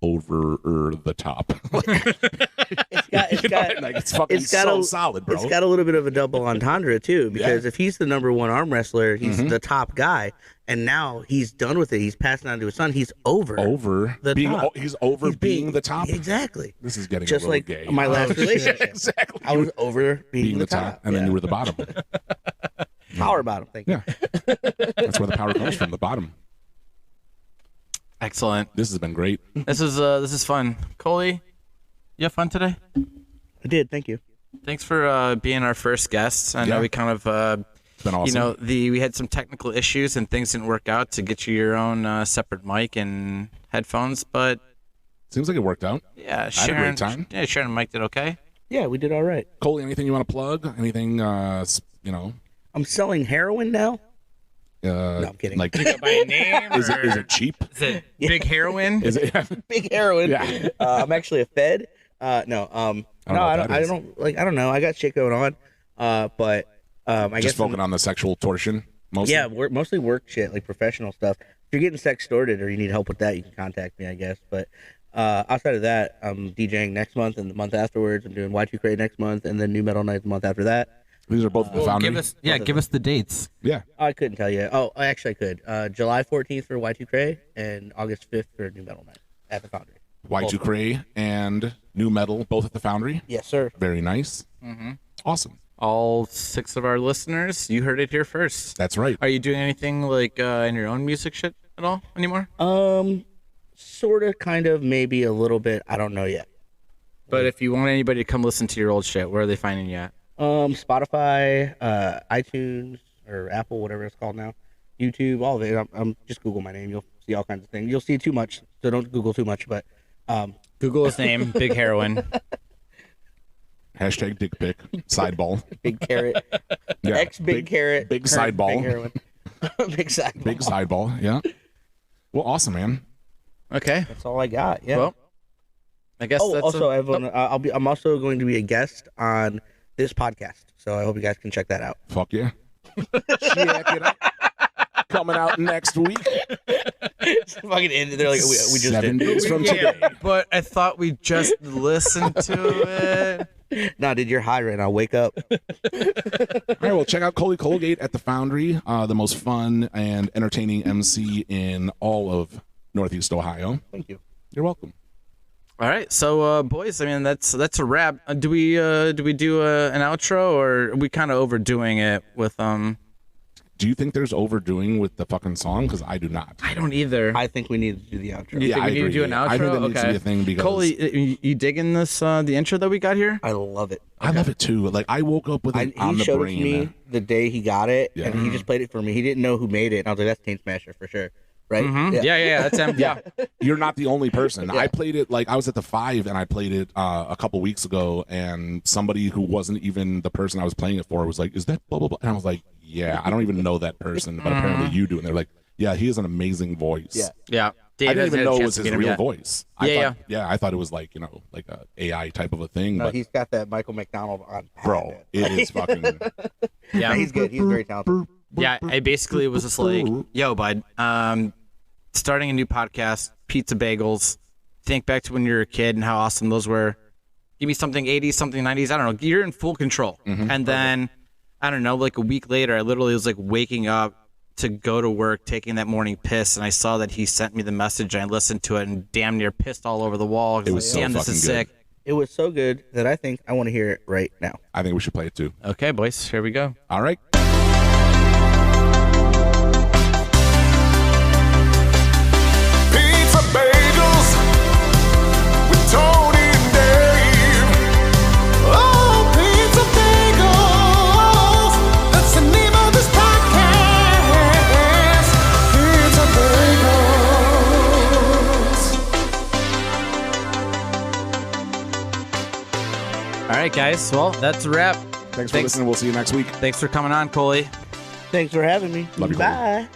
over the top. It's fucking so solid, bro. It's got a little bit of a double entendre too, because if he's the number one arm wrestler, he's the top guy, and now he's done with it. He's passing on to his son. He's over the top. He's over being the top. Exactly. This is getting just a little like gay. my last relationship. Exactly. I was over being the top, and then you were the bottom. Power bottom. Thank you. Yeah, that's where the power comes from, the bottom. Excellent. This has been great. This is fun. Koly, you have fun today? I did. Thank you. Thanks for being our first guest. I know we kind of, it's been awesome. We had some technical issues and things didn't work out to get you your own separate mic and headphones, but seems like it worked out. Yeah, I had a great time. Yeah, Sharon and Mike did okay. Yeah, we did all right. Koly, anything you want to plug? Anything? I'm selling heroin now. No, I'm kidding. Did you go by a name? Is it cheap? Is it big heroin? Is it big heroin? Yeah. I'm actually a Fed. I don't know. I got shit going on. But I guess just focusing on the sexual torsion mostly. Yeah, mostly work shit, like professional stuff. If you're getting sex extorted or you need help with that, you can contact me, I guess. But outside of that, I'm DJing next month and the month afterwards. I'm doing Y2K next month and then New Metal Night the month after that. These are both at the Foundry. Give us the dates. Yeah. I couldn't tell you. Oh, actually I could. July 14th for Y2K and August 5th for New Metal Night at the Foundry. Y2K and New Metal, both at the Foundry? Yes, sir. Very nice. Mm-hmm. Awesome. All 6 of our listeners, you heard it here first. That's right. Are you doing anything like in your own music shit at all anymore? Sort of, kind of, maybe a little bit. I don't know yet. But if you want anybody to come listen to your old shit, where are they finding you at? Spotify, iTunes, or Apple, whatever it's called now, YouTube, all of it. I'm just Google my name. You'll see all kinds of things. You'll see too much, so don't Google too much. But Google his name, Big Heroin. Hashtag dick pic, sideball. Big carrot. Yeah. X big carrot. Big sideball. Big heroin. Big sideball. Big sideball. Yeah. Well, awesome, man. Okay. That's all I got. Yeah. Well, I guess. Oh, also, I'm also going to be a guest on this podcast, so I hope you guys can check that out. Fuck yeah. Check it out. Coming out next week. It's fucking ended. They're like, we just 7 did. days from today. But I thought we just listened to it. Nah, dude, you're high right now. Wake up. All right, well, check out Kolgate at the Foundry, the most fun and entertaining MC in all of Northeast Ohio. Thank you. You're welcome. All right, so boys, I mean that's a wrap. Do we do an outro, or are we kind of overdoing it with Do you think there's overdoing with the fucking song? Because I do not. I don't either. I think we need to do the outro. You think we need to do an outro? I think that needs to be a thing because Koly, you digging this the intro that we got here? I love it. I love it too. Like I woke up with it on he the showed brain. it to me the day he got it, Yeah. and he just played it for me. He didn't know who made it, and I was like, "That's Taint Smasher for sure." Right? Mm-hmm. Yeah, that's him. Yeah. You're not the only person. Yeah. I played it like I was at the 5 and I played it a couple weeks ago, and somebody who wasn't even the person I was playing it for was like, "Is that blah blah blah?" And I was like, "Yeah, I don't even know that person, but apparently you do." And they're like, "Yeah, he has an amazing voice." Yeah. Dave I didn't hasn't even had a know it chance was to his meet him real yet. voice. I thought it was like like a AI type of a thing. No, but he's got that Michael McDonald on. bro, it is fucking. Yeah, He's good. He's very talented. Yeah, I basically was just like, "Yo, bud, starting a new podcast, Pizza Bagels. Think back to when you were a kid and how awesome those were. Give me something 80s, something 90s. I don't know. You're in full control." And then, I don't know, like a week later, I literally was like waking up to go to work taking that morning piss, and I saw that he sent me the message, and I listened to it and damn near pissed all over the wall. It was so damn, this fucking is good. sick. It was so good that I think I want to hear it right now. I think we should play it too. Okay, boys, here we go. All right. Pizza bagels with Tony and Dave. Oh, pizza bagels. That's the name of this podcast. Pizza bagels. All right, guys. Well, that's a wrap. Thanks for listening. We'll see you next week. Thanks for coming on, Koly. Thanks for having me. Love you, Koly. Bye.